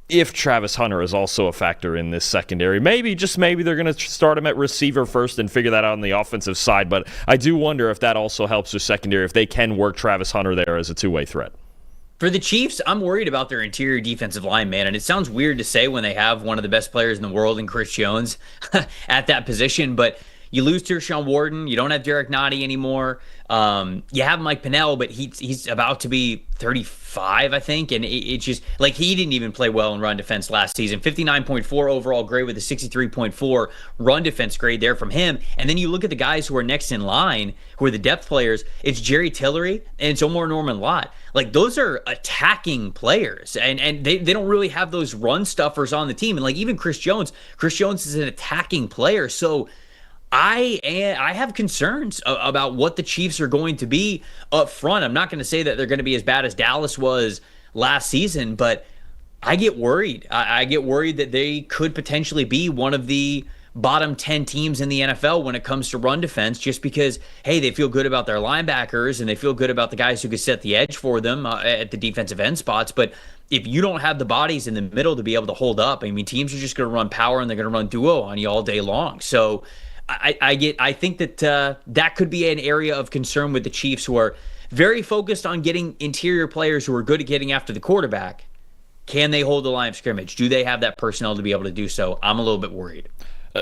if Travis Hunter is also a factor in this secondary, maybe they're going to start him at receiver first and figure that out on the offensive side. But I do wonder if that also helps their secondary, if they can work Travis Hunter there as a two-way threat. For the Chiefs, I'm worried about their interior defensive line, man. And it sounds weird to say when they have one of the best players in the world in Chris Jones at that position, but you lose Tershawn Wharton. You don't have Derek Nottie anymore. You have Mike Pennell, but he's about to be 35, I think. And it's just like he didn't even play well in run defense last season. 59.4 overall grade with a 63.4 run defense grade there from him. And then you look at the guys who are next in line, who are the depth players. It's Jerry Tillery and it's Omar Norman Lott. Like, those are attacking players, and they don't really have those run stuffers on the team. And like, even Chris Jones is an attacking player. So I have concerns about what the Chiefs are going to be up front. I'm not going to say that they're going to be as bad as Dallas was last season, but I get worried. I get worried that they could potentially be one of the bottom 10 teams in the NFL when it comes to run defense, just because, hey, they feel good about their linebackers and they feel good about the guys who could set the edge for them at the defensive end spots. But if you don't have the bodies in the middle to be able to hold up, I mean, teams are just going to run power and they're going to run duo on you all day long. So I think that that could be an area of concern with the Chiefs, who are very focused on getting interior players who are good at getting after the quarterback. Can they hold the line of scrimmage? Do they have that personnel to be able to do so? I'm a little bit worried.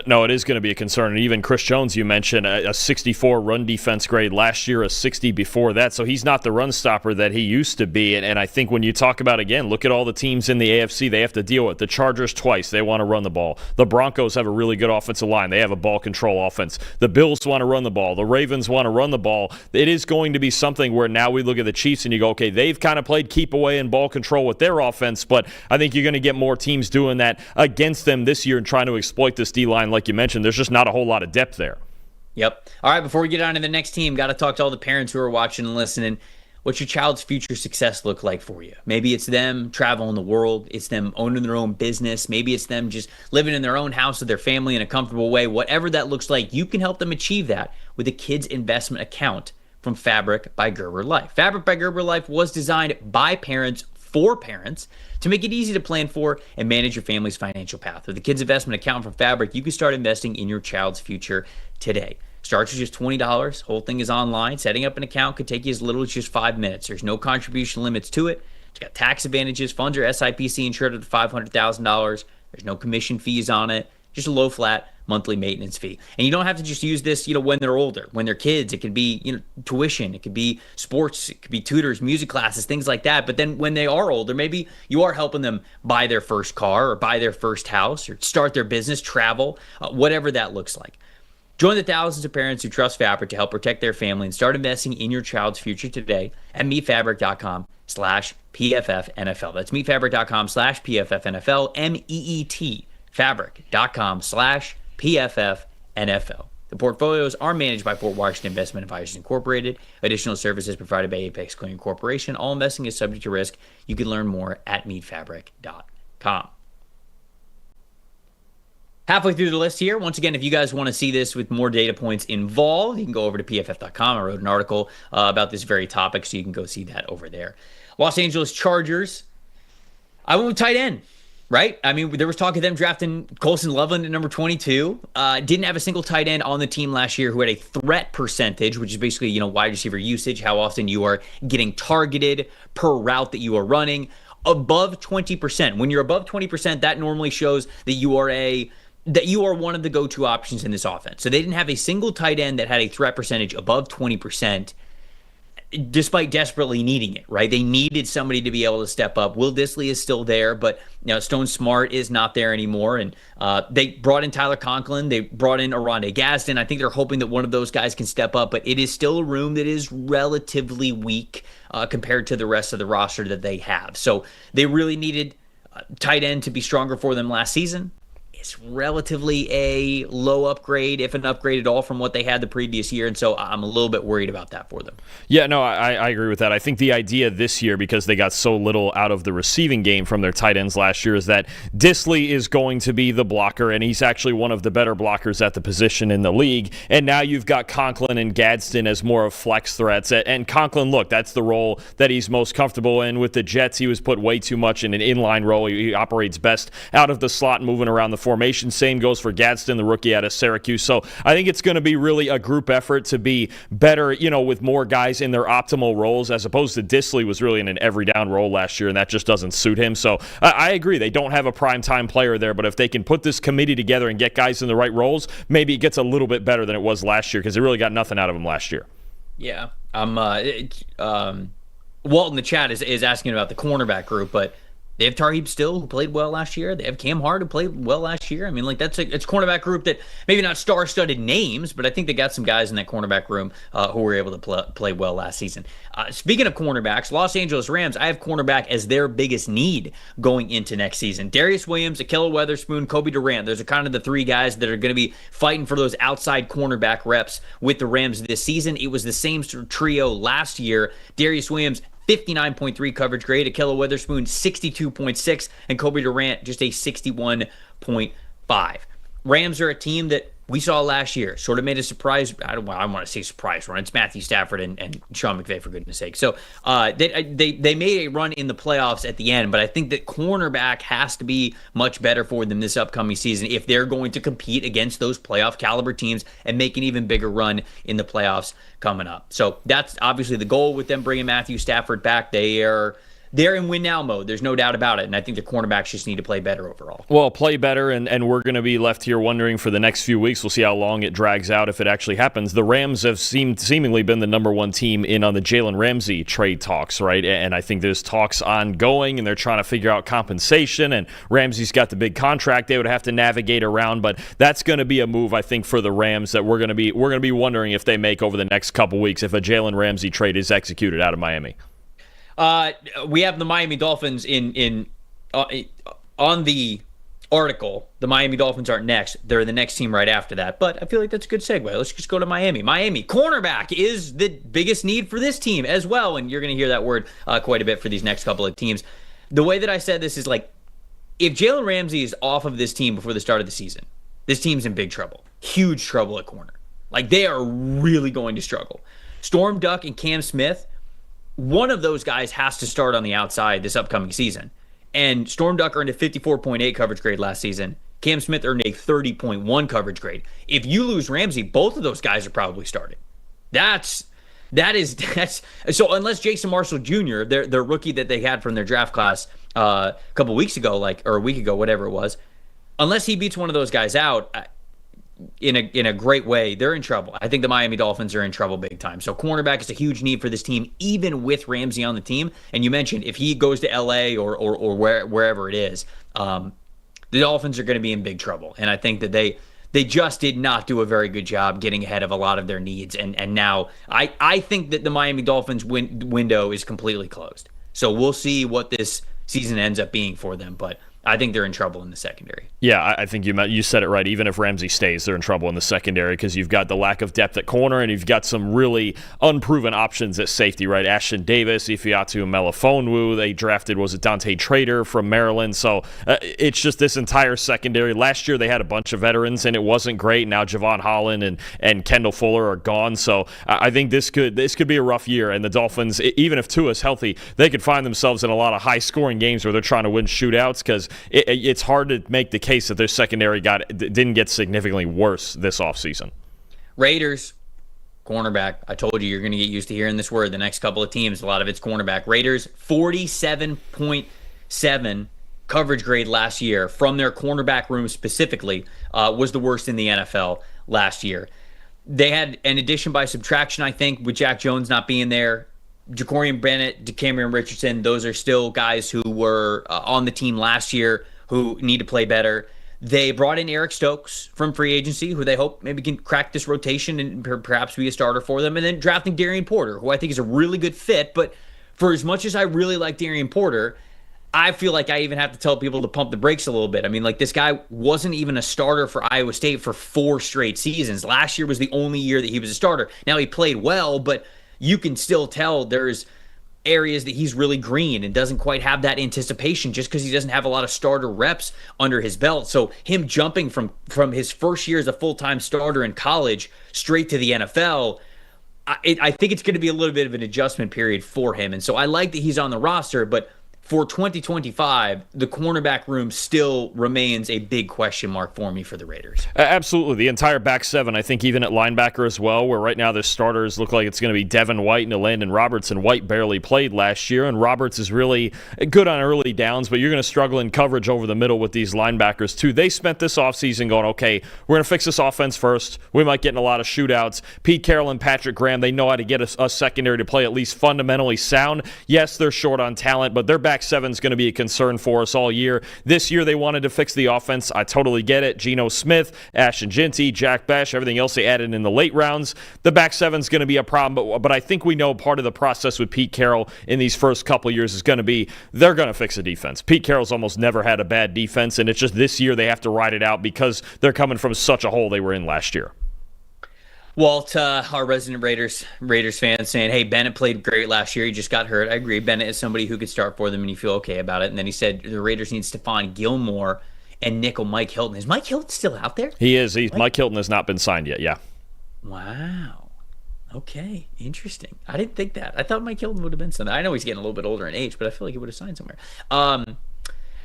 No, it is going to be a concern. And even Chris Jones, you mentioned, a 64 run defense grade last year, a 60 before that. So he's not the run stopper that he used to be. And I think when you talk about, again, look at all the teams in the AFC they have to deal with. The Chargers twice, they want to run the ball. The Broncos have a really good offensive line. They have a ball control offense. The Bills want to run the ball. The Ravens want to run the ball. It is going to be something where now we look at the Chiefs and you go, okay, they've kind of played keep away and ball control with their offense, but I think you're going to get more teams doing that against them this year and trying to exploit this D-line. Like you mentioned, there's just not a whole lot of depth there. Yep. All right, before we get on to the next team, got to talk to all the parents who are watching and listening. What's your child's future success look like for you? Maybe it's them traveling the world. It's them owning their own business. Maybe it's them just living in their own house with their family in a comfortable way. Whatever that looks like, you can help them achieve that with a kids investment account from Fabric by Gerber Life. Fabric by Gerber Life was designed by parents for parents to make it easy to plan for and manage your family's financial path. With the kids investment account from Fabric, you can start investing in your child's future today. Starts with just $20. Whole thing is online. Setting up an account could take you as little as just 5 minutes. There's no contribution limits to it. It's got tax advantages. Funds are SIPC insured up to $500,000. There's no commission fees on it. Just a low flat monthly maintenance fee. And you don't have to just use this, when they're older, when they're kids. It could be, tuition. It could be sports. It could be tutors, music classes, things like that. But then when they are older, maybe you are helping them buy their first car or buy their first house or start their business, travel, whatever that looks like. Join the thousands of parents who trust Fabric to help protect their family and start investing in your child's future today at meetfabric.com/PFFNFL. That's meetfabric.com/PFFNFL, MEET, fabric.com/PFFNFL. The portfolios are managed by Port Washington Investment Advisors Incorporated. Additional services provided by Apex Clearing Corporation. All investing is subject to risk. You can learn more at meetfabric.com. Halfway through the list here. Once again, if you guys want to see this with more data points involved, you can go over to pff.com. I wrote an article about this very topic, so you can go see that over there. Los Angeles Chargers. I went with tight end, right? I mean, there was talk of them drafting Colson Loveland at number 22. Didn't have a single tight end on the team last year who had a threat percentage, which is basically, wide receiver usage, how often you are getting targeted per route that you are running, above 20%. When you're above 20%, that normally shows that you are one of the go-to options in this offense. So they didn't have a single tight end that had a threat percentage above 20%, despite desperately needing it, right? They needed somebody to be able to step up. Will Dissly is still there, but Stone Smart is not there anymore. And they brought in Tyler Conklin. They brought in Oronde Gadsden. I think they're hoping that one of those guys can step up, but it is still a room that is relatively weak compared to the rest of the roster that they have. So they really needed tight end to be stronger for them last season. It's relatively a low upgrade, if an upgrade at all, from what they had the previous year, and so I'm a little bit worried about that for them. Yeah, no, I agree with that. I think the idea this year, because they got so little out of the receiving game from their tight ends last year, is that Dissly is going to be the blocker, and he's actually one of the better blockers at the position in the league. And now you've got Conklin and Gadsden as more of flex threats. And Conklin, look, that's the role that he's most comfortable in. With the Jets, he was put way too much in an inline role. He operates best out of the slot, moving around the formation. Same goes for Gadsden, the rookie out of Syracuse. So I think it's going to be really a group effort to be better, with more guys in their optimal roles, as opposed to Dissly was really in an every down role last year, and that just doesn't suit him. So I agree. They don't have a primetime player there, but if they can put this committee together and get guys in the right roles, maybe it gets a little bit better than it was last year, because they really got nothing out of him last year. Yeah. Walt in the chat is asking about the cornerback group, but they have Tarheeb Still, who played well last year. They have Cam Hart, who played well last year. I mean, it's a cornerback group that maybe not star-studded names, but I think they got some guys in that cornerback room who were able to play well last season. Speaking of cornerbacks, Los Angeles Rams, I have cornerback as their biggest need going into next season. Darius Williams, Ahkello Witherspoon, Kobe Durant. Those are kind of the three guys that are going to be fighting for those outside cornerback reps with the Rams this season. It was the same trio last year. Darius Williams, 59.3 coverage grade, Ahkello Witherspoon 62.6, and Kobe Durant just a 61.5. Rams are a team that we saw last year, sort of made a surprise. I want to say surprise run. It's Matthew Stafford and Sean McVay, for goodness sake. So they made a run in the playoffs at the end, but I think that cornerback has to be much better for them this upcoming season if they're going to compete against those playoff caliber teams and make an even bigger run in the playoffs coming up. So that's obviously the goal with them bringing Matthew Stafford back. They are they're in win now mode. There's no doubt about it. And I think the cornerbacks just need to play better overall. Well, play better, and we're going to be left here wondering for the next few weeks. We'll see how long it drags out if it actually happens. The Rams have seemingly been the number one team in on the Jalen Ramsey trade talks, right? And I think there's talks ongoing, and they're trying to figure out compensation, and Ramsey's got the big contract they would have to navigate around, but that's going to be a move, I think, for the Rams that we're going to be wondering if they make over the next couple weeks if a Jalen Ramsey trade is executed out of Miami. We have the Miami Dolphins on the article. The Miami Dolphins aren't next. They're the next team right after that. But I feel like that's a good segue. Let's just go to Miami. Miami, cornerback is the biggest need for this team as well. And you're going to hear that word quite a bit for these next couple of teams. The way that I said this is like, if Jalen Ramsey is off of this team before the start of the season, this team's in big trouble. Huge trouble at corner. Like, they are really going to struggle. Storm Duck and Cam Smith, one of those guys has to start on the outside this upcoming season. And Storm Duck earned a 54.8 coverage grade last season. Cam Smith earned a 30.1 coverage grade. If you lose Ramsey, both of those guys are probably starting. That's so unless Jason Marshall Jr., their rookie that they had from their draft class a couple weeks ago, or a week ago, whatever it was, unless he beats one of those guys out in a great way, they're in trouble. I think the Miami Dolphins are in trouble big time. So cornerback is a huge need for this team, even with Ramsey on the team. And you mentioned if he goes to LA or wherever it is, the Dolphins are going to be in big trouble. And I think that they just did not do a very good job getting ahead of a lot of their needs. And now I think that the Miami Dolphins window is completely closed. So we'll see what this season ends up being for them. But I think they're in trouble in the secondary. Yeah, I think you said it right. Even if Ramsey stays, they're in trouble in the secondary because you've got the lack of depth at corner and you've got some really unproven options at safety, right? Ashton Davis, Ifeatu Melifonwu. They drafted, was it Dante Trader from Maryland? So it's just this entire secondary. Last year they had a bunch of veterans and it wasn't great. Now Javon Holland and Kendall Fuller are gone. So I think this could be a rough year. And the Dolphins, even if Tua's healthy, they could find themselves in a lot of high-scoring games where they're trying to win shootouts because it's hard to make the case that their secondary didn't get significantly worse this offseason. Raiders, cornerback. I told you're going to get used to hearing this word. The next couple of teams, a lot of it's cornerback. Raiders, 47.7 coverage grade last year from their cornerback room specifically, was the worst in the NFL last year. They had an addition by subtraction, I think, with Jack Jones not being there. Jacorian Bennett, DeCamerion Richardson, those are still guys who were on the team last year who need to play better. They brought in Eric Stokes from free agency, who they hope maybe can crack this rotation and perhaps be a starter for them. And then drafting Darian Porter, who I think is a really good fit. But for as much as I really like Darian Porter, I feel like I even have to tell people to pump the brakes a little bit. I mean, like, this guy wasn't even a starter for Iowa State for 4 straight seasons. Last year was the only year that he was a starter. Now, he played well, but you can still tell there's areas that he's really green and doesn't quite have that anticipation just because he doesn't have a lot of starter reps under his belt. So him jumping from his first year as a full-time starter in college straight to the NFL, I think it's going to be a little bit of an adjustment period for him. And so I like that he's on the roster, but for 2025, the cornerback room still remains a big question mark for me for the Raiders. Absolutely. The entire back seven, I think even at linebacker as well, where right now the starters look like it's going to be Devin White and Landon Roberts, and White barely played last year, and Roberts is really good on early downs, but you're going to struggle in coverage over the middle with these linebackers too. They spent this offseason going, okay, we're going to fix this offense first. We might get in a lot of shootouts. Pete Carroll and Patrick Graham, they know how to get a secondary to play at least fundamentally sound. Yes, they're short on talent, but their back seven is going to be a concern for us all year. This year they wanted to fix the offense. I totally get it. Geno Smith, Ashton Jeanty, Jack Besh, everything else they added in the late rounds. The back seven is going to be a problem, but I think we know part of the process with Pete Carroll in these first couple of years is going to be they're going to fix a defense. Pete Carroll's almost never had a bad defense, and it's just this year they have to ride it out because they're coming from such a hole they were in last year. Walt, our resident Raiders fan, saying, hey, Bennett played great last year. He just got hurt. I agree. Bennett is somebody who could start for them, and you feel okay about it. And then he said the Raiders need Stephon Gilmore and nickel Mike Hilton. Is Mike Hilton still out there? He is. Mike Hilton has not been signed yet, yeah. Wow. Okay. Interesting. I didn't think that. I thought Mike Hilton would have been something. I know he's getting a little bit older in age, but I feel like he would have signed somewhere.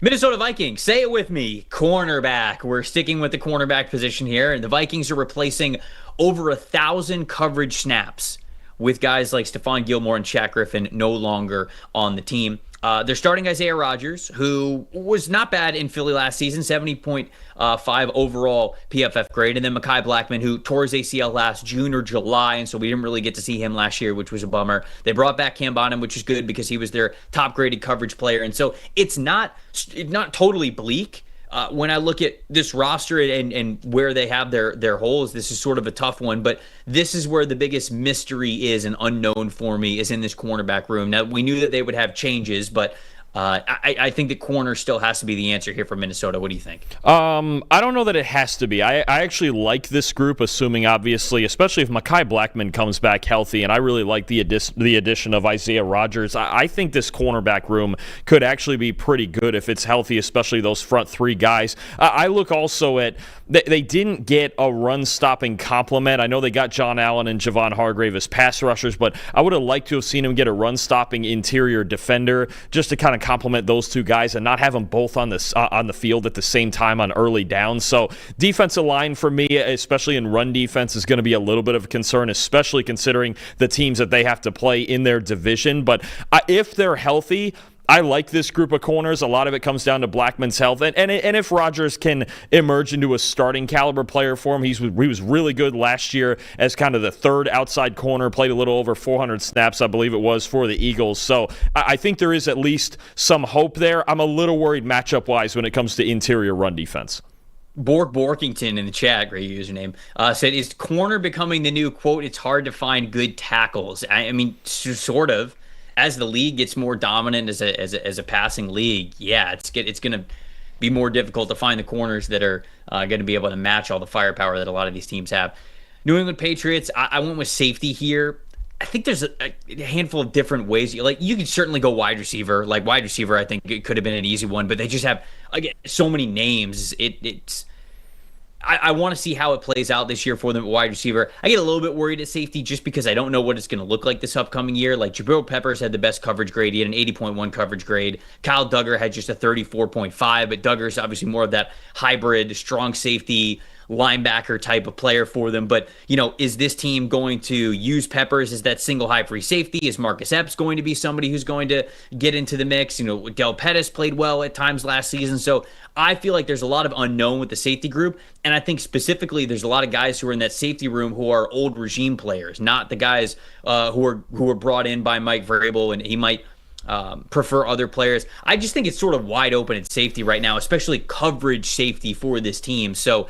Minnesota Vikings, say it with me, cornerback. We're sticking with the cornerback position here, and the Vikings are replacing over 1,000 coverage snaps with guys like Stephon Gilmore and Shaq Griffin no longer on the team. They're starting Isaiah Rodgers, who was not bad in Philly last season, 70.5 overall PFF grade. And then Mekhi Blackmon, who tore his ACL last June or July, and so we didn't really get to see him last year, which was a bummer. They brought back Cam Bonham, which is good because he was their top-graded coverage player. And so it's not totally bleak. When I look at this roster and where they have their holes, this is sort of a tough one, but this is where the biggest mystery is and unknown for me is in this cornerback room. Now, we knew that they would have changes, but I think that corner still has to be the answer here for Minnesota. What do you think? I don't know that it has to be. I actually like this group, assuming obviously, especially if Mekhi Blackmon comes back healthy, and I really like the addition of Isaiah Rodgers. I think this cornerback room could actually be pretty good if it's healthy, especially those front three guys. I look also at they didn't get a run-stopping complement. I know they got John Allen and Javon Hargrave as pass rushers, but I would have liked to have seen him get a run-stopping interior defender just to kind of complement those two guys and not have them both on the field at the same time on early downs. So defensive line for me, especially in run defense, is going to be a little bit of a concern, especially considering the teams that they have to play in their division. But if they're healthy, I like this group of corners. A lot of it comes down to Blackman's health. And if Rodgers can emerge into a starting caliber player for him, he was really good last year as kind of the third outside corner, played a little over 400 snaps, I believe it was, for the Eagles. So I think there is at least some hope there. I'm a little worried matchup-wise when it comes to interior run defense. Borkington in the chat, great username, said, is corner becoming the new, quote, it's hard to find good tackles? I mean, sort of. As the league gets more dominant as a passing league, yeah, it's going to be more difficult to find the corners that are going to be able to match all the firepower that a lot of these teams have. New England Patriots, I went with safety here. I think there's a handful of different ways. Like, you could certainly go wide receiver. Like, wide receiver, I think it could have been an easy one, but they just have, again, so many names. I want to see how it plays out this year for them at wide receiver. I get a little bit worried at safety just because I don't know what it's going to look like this upcoming year. Like, Jabril Peppers had the best coverage grade. He had an 80.1 coverage grade. Kyle Duggar had just a 34.5, but Duggar's obviously more of that hybrid, strong safety, linebacker type of player for them. But, is this team going to use Peppers as that single high free safety? Is Marcus Epps going to be somebody who's going to get into the mix? Del Pettis played well at times last season. So I feel like there's a lot of unknown with the safety group. And I think specifically there's a lot of guys who are in that safety room who are old regime players, not the guys who were brought in by Mike Vrabel, and he might prefer other players. I just think it's sort of wide open at safety right now, especially coverage safety for this team. So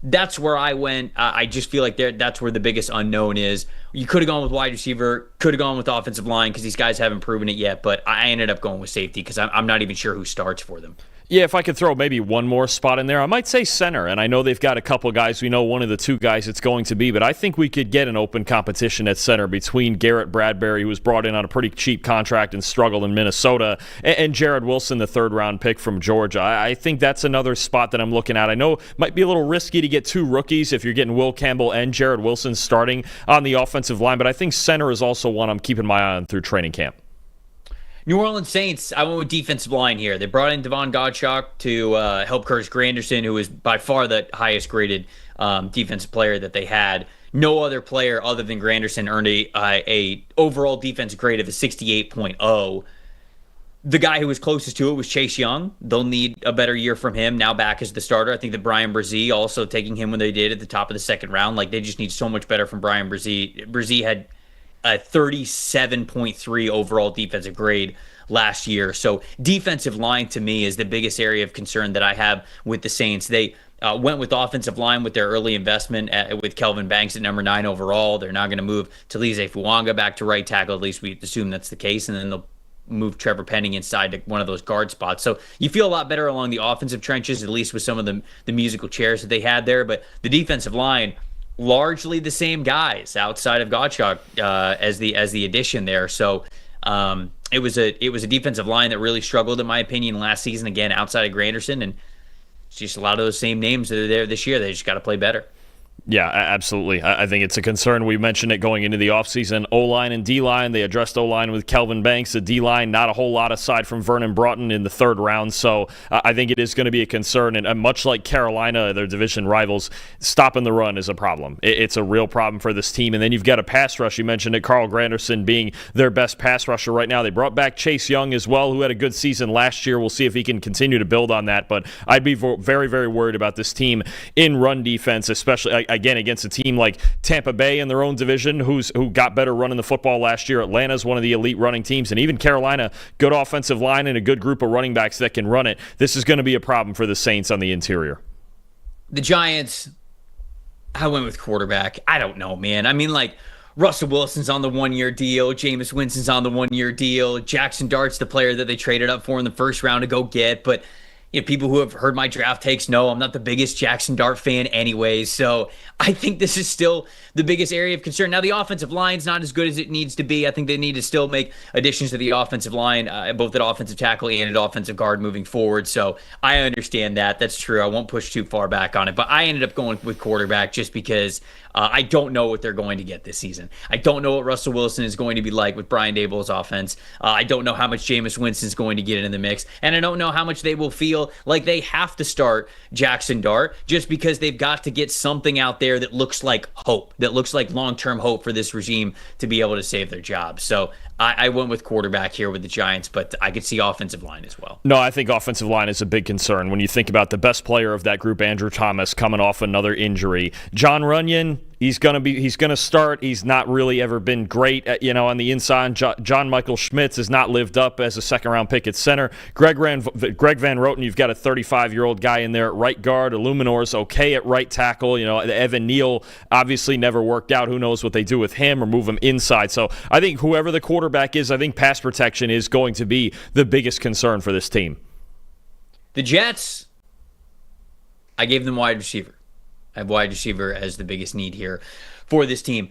that's where I went. I just feel like that's where the biggest unknown is. You could have gone with wide receiver, could have gone with offensive line because these guys haven't proven it yet, but I ended up going with safety because I'm not even sure who starts for them. Yeah, if I could throw maybe one more spot in there, I might say center. And I know they've got a couple guys. We know one of the two guys it's going to be, but I think we could get an open competition at center between Garrett Bradbury, who was brought in on a pretty cheap contract and struggled in Minnesota, and Jared Wilson, the third-round pick from Georgia. I think that's another spot that I'm looking at. I know it might be a little risky to get two rookies if you're getting Will Campbell and Jared Wilson starting on the offensive line, but I think center is also one I'm keeping my eye on through training camp. New Orleans Saints, I went with defensive line here. They brought in Devon Gottschalk to help Curtis Granderson, who was by far the highest graded defensive player that they had. No other player other than Granderson earned a overall defense grade of a 68.0. The guy who was closest to it was Chase Young. They'll need a better year from him now back as the starter. I think that Brian Brzee also taking him when they did at the top of the second round. Like, they just need so much better from Brian Brzee. Brzee had a 37.3 overall defensive grade last year. So defensive line to me is the biggest area of concern that I have with the Saints. They went with offensive line with their early investment with Kelvin Banks at number 9 overall. They're now going to move Talize Fuanga back to right tackle. At least we assume that's the case. And then they'll move Trevor Penning inside to one of those guard spots. So you feel a lot better along the offensive trenches, at least with some of the musical chairs that they had there. But the defensive line, largely the same guys outside of Gottschalk as the addition there. So it was a defensive line that really struggled, in my opinion, last season, again, outside of Granderson. And it's just a lot of those same names that are there this year. They just got to play better. Yeah, absolutely. I think it's a concern. We mentioned it going into the offseason. O-line and D-line, they addressed O-line with Kelvin Banks. The D-line, not a whole lot aside from Vernon Broughton in the third round. So I think it is going to be a concern. And much like Carolina, their division rivals, stopping the run is a problem. It's a real problem for this team. And then you've got a pass rush. You mentioned it, Carl Granderson being their best pass rusher right now. They brought back Chase Young as well, who had a good season last year. We'll see if he can continue to build on that. But I'd be very, very worried about this team in run defense, especially again against a team like Tampa Bay in their own division who got better running the football last year. Atlanta's one of the elite running teams, and even Carolina, good offensive line and a good group of running backs that can run it. This is going to be a problem for the Saints on the interior. The Giants, I went with quarterback. I don't know, man. I mean, like, Russell Wilson's on the one-year deal. Jameis Winston's on the one-year deal. Jackson Dart's the player that they traded up for in the first round to go get, but people who have heard my draft takes know I'm not the biggest Jackson Dart fan anyways, so I think this is still the biggest area of concern. Now, the offensive line's not as good as it needs to be. I think they need to still make additions to the offensive line, both at offensive tackle and at offensive guard moving forward, so I understand that. That's true. I won't push too far back on it, but I ended up going with quarterback just because I don't know what they're going to get this season. I don't know what Russell Wilson is going to be like with Brian Daboll's offense. I don't know how much Jameis Winston is going to get in the mix, and I don't know how much they will feel like they have to start Jackson Dart just because they've got to get something out there that looks like hope, that looks like long-term hope for this regime to be able to save their job. So I went with quarterback here with the Giants, but I could see offensive line as well. No, I think offensive line is a big concern when you think about the best player of that group, Andrew Thomas, coming off another injury. John Runyon, he's gonna start. He's not really ever been great, on the inside. John Michael Schmitz has not lived up as a second-round pick at center. Greg Van Roten, you've got a 35-year-old guy in there at right guard. Illuminor's okay at right tackle. Evan Neal obviously never worked out. Who knows what they do with him or move him inside? So I think whoever the quarterback is, I think pass protection is going to be the biggest concern for this team. The Jets, I gave them wide receiver. I have wide receiver as the biggest need here for this team.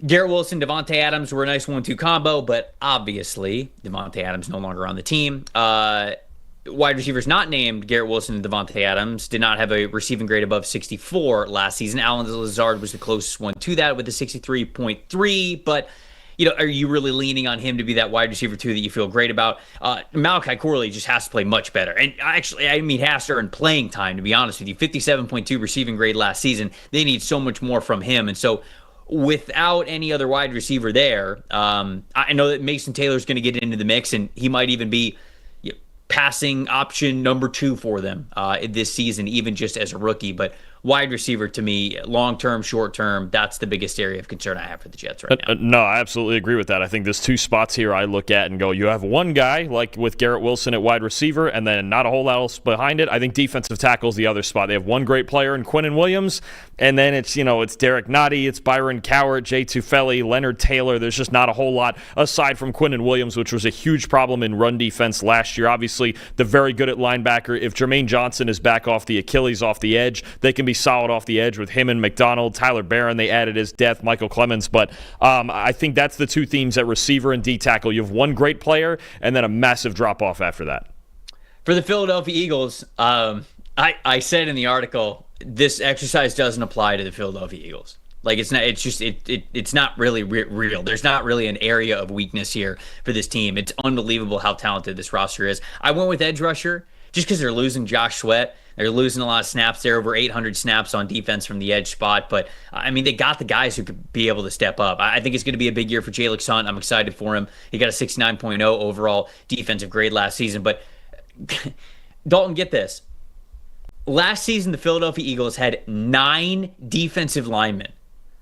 Garrett Wilson, Devontae Adams were a nice 1-2 combo, but obviously Devontae Adams no longer on the team. Wide receivers not named Garrett Wilson and Devontae Adams did not have a receiving grade above 64 last season. Allen Lazard was the closest one to that with a 63.3, but are you really leaning on him to be that wide receiver too that you feel great about? Malachi Corley just has to play much better. And actually, has to earn playing time, to be honest with you. 57.2 receiving grade last season. They need so much more from him. And so without any other wide receiver there, I know that Mason Taylor's going to get into the mix, and he might even be passing option number 2 for them this season, even just as a rookie. But wide receiver, to me, long-term, short-term, that's the biggest area of concern I have for the Jets right now. No, I absolutely agree with that. I think there's 2 spots here I look at and go, you have one guy, like with Garrett Wilson at wide receiver, and then not a whole lot else behind it. I think defensive tackle is the other spot. They have one great player in Quinnen Williams, and then it's Derek Nottie, it's Byron Cowart, Jay Tufele, Leonard Taylor. There's just not a whole lot aside from Quinnen Williams, which was a huge problem in run defense last year. Obviously, they're very good at linebacker. If Jermaine Johnson is back off the Achilles, off the edge, they can be solid off the edge with him and McDonald. Tyler Barron, they added his depth, Michael Clemens. But I think that's the 2 themes at receiver and D tackle. You have one great player and then a massive drop-off after that. For the Philadelphia Eagles, I said in the article, this exercise doesn't apply to the Philadelphia Eagles. Like, it's not. It's just it's not really real. There's not really an area of weakness here for this team. It's unbelievable how talented this roster is. I went with edge rusher just because they're losing Josh Sweat. They're losing a lot of snaps. They're over 800 snaps on defense from the edge spot. But, they got the guys who could be able to step up. I think it's going to be a big year for Jalen Hunt. I'm excited for him. He got a 69.0 overall defensive grade last season. But, Dalton, get this. Last season, the Philadelphia Eagles had 9 defensive linemen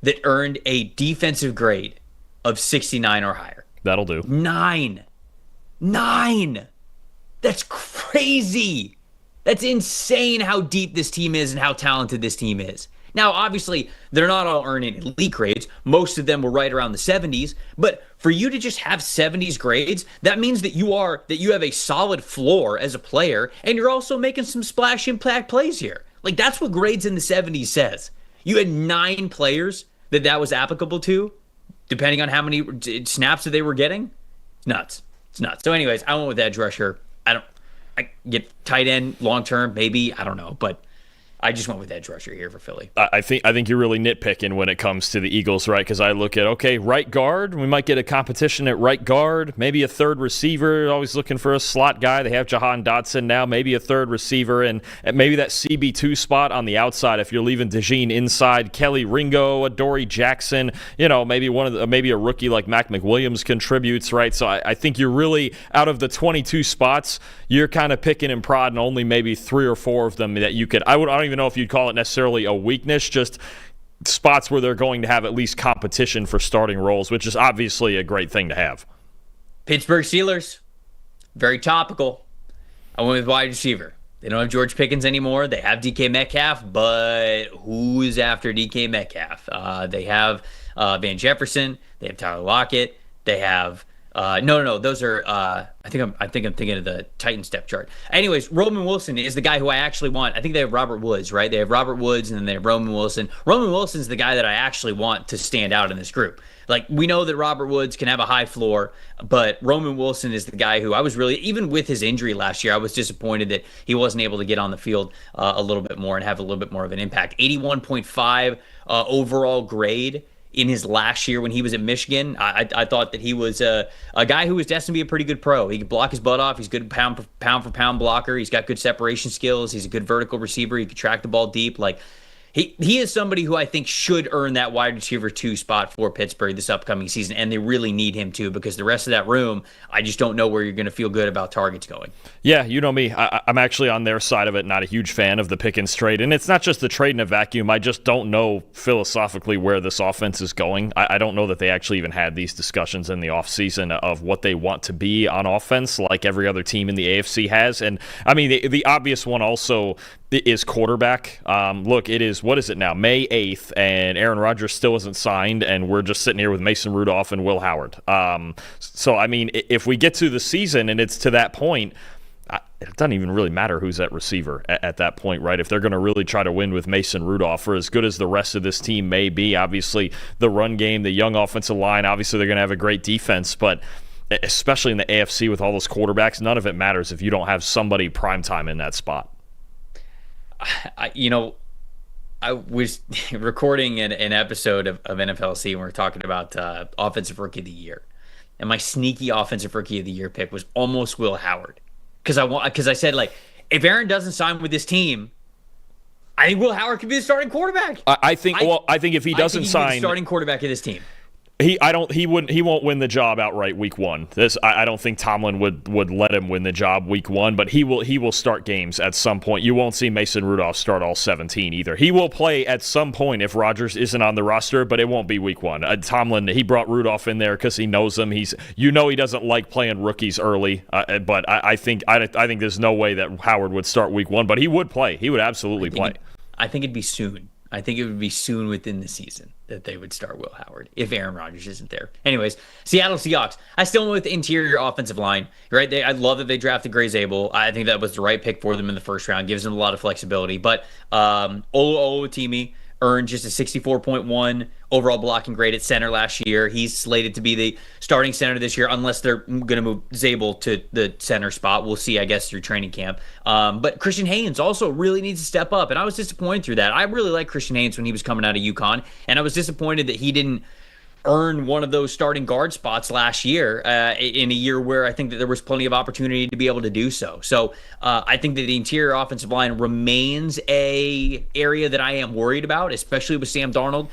that earned a defensive grade of 69 or higher. That'll do. 9. That's crazy. That's insane how deep this team is and how talented this team is. Now, obviously, they're not all earning elite grades. Most of them were right around the 70s. But for you to just have 70s grades, that means that you have a solid floor as a player, and you're also making some splash impact plays here. Like, that's what grades in the 70s says. You had 9 players that was applicable to, depending on how many snaps that they were getting. It's nuts. So anyways, I went with edge rusher. I get tight end long term, maybe, I don't know, but I just went with edge rusher here for Philly. I think you're really nitpicking when it comes to the Eagles, right? Because I look at, okay, right guard, we might get a competition at right guard, maybe a third receiver, always looking for a slot guy. They have Jahan Dotson now, maybe a third receiver, and maybe that CB2 spot on the outside if you're leaving DeJean inside. Kelly Ringo, Adoree Jackson, maybe maybe a rookie like Mac McWilliams contributes, right? So I think you're really, out of the 22 spots, you're kind of picking and prodding only maybe 3 or 4 of them that you could. I don't even know if you'd call it necessarily a weakness, just spots where they're going to have at least competition for starting roles, which is obviously a great thing to have. Pittsburgh Steelers, very topical. I went with wide receiver. They don't have George Pickens anymore. They have DK Metcalf, but who's after DK Metcalf? They have Van Jefferson. They have Tyler Lockett. They have no. Those are I think I'm thinking of the Titan step chart. Anyways, Roman Wilson is the guy who I actually want. I think they have Robert Woods, right? They have Robert Woods and then they have Roman Wilson. Roman Wilson's the guy that I actually want to stand out in this group. Like, we know that Robert Woods can have a high floor, but Roman Wilson is the guy who I was really, even with his injury last year, I was disappointed that he wasn't able to get on the field a little bit more and have a little bit more of an impact. 81.5 overall grade in his last year when he was at Michigan. I thought that he was a guy who was destined to be a pretty good pro. He could block his butt off. He's a good pound for pound blocker. He's got good separation skills. He's a good vertical receiver. He could track the ball deep. Like, He is somebody who I think should earn that wide receiver 2 spot for Pittsburgh this upcoming season, and they really need him to, because the rest of that room, I just don't know where you're going to feel good about targets going. Yeah, you know me. I'm actually on their side of it, not a huge fan of the Pickens trade. And it's not just the trade in a vacuum. I just don't know philosophically where this offense is going. I don't know that they actually even had these discussions in the offseason of what they want to be on offense, like every other team in the AFC has. And, I mean, the obvious one also is quarterback. Look, what is it now? May 8th, and Aaron Rodgers still isn't signed, and we're just sitting here with Mason Rudolph and Will Howard. So, I mean, if we get to the season and it's to that point, it doesn't even really matter who's at receiver at that point, right? If they're going to really try to win with Mason Rudolph, for as good as the rest of this team may be, obviously the run game, the young offensive line, obviously they're going to have a great defense, but especially in the AFC with all those quarterbacks, none of it matters if you don't have somebody primetime in that spot. I was recording an episode of NFLC and we were talking about Offensive Rookie of the Year. And my sneaky Offensive Rookie of the Year pick was almost Will Howard. Because I said, like, if Aaron doesn't sign with this team, I think Will Howard could be the starting quarterback. I think if he doesn't sign, the starting quarterback of this team. He won't win the job outright week 1. I don't think Tomlin would let him win the job week 1, but he will start games at some point. You won't see Mason Rudolph start all 17 either. He will play at some point if Rodgers isn't on the roster, but it won't be week 1. Tomlin, he brought Rudolph in there because he knows him. He doesn't like playing rookies early, but I think there's no way that Howard would start week 1, but he would play. He would absolutely play. I think it'd be soon. I think it would be soon within the season that they would start Will Howard if Aaron Rodgers isn't there. Anyways, Seattle Seahawks. I still went with the interior offensive line. Right? I love that they drafted Gray Zabel. I think that was the right pick for them in the first round. Gives them a lot of flexibility. But Olu Oluwatimi earned just a 64.1 overall blocking grade at center last year. He's slated to be the starting center this year unless they're going to move Zabel to the center spot. We'll see, I guess, through training camp. But Christian Haynes also really needs to step up, and I was disappointed through that. I really liked Christian Haynes when he was coming out of UConn, and I was disappointed that he didn't earn one of those starting guard spots last year in a year where I think that there was plenty of opportunity to be able to do so. So I think that the interior offensive line remains a area that I am worried about, especially with Sam Darnold.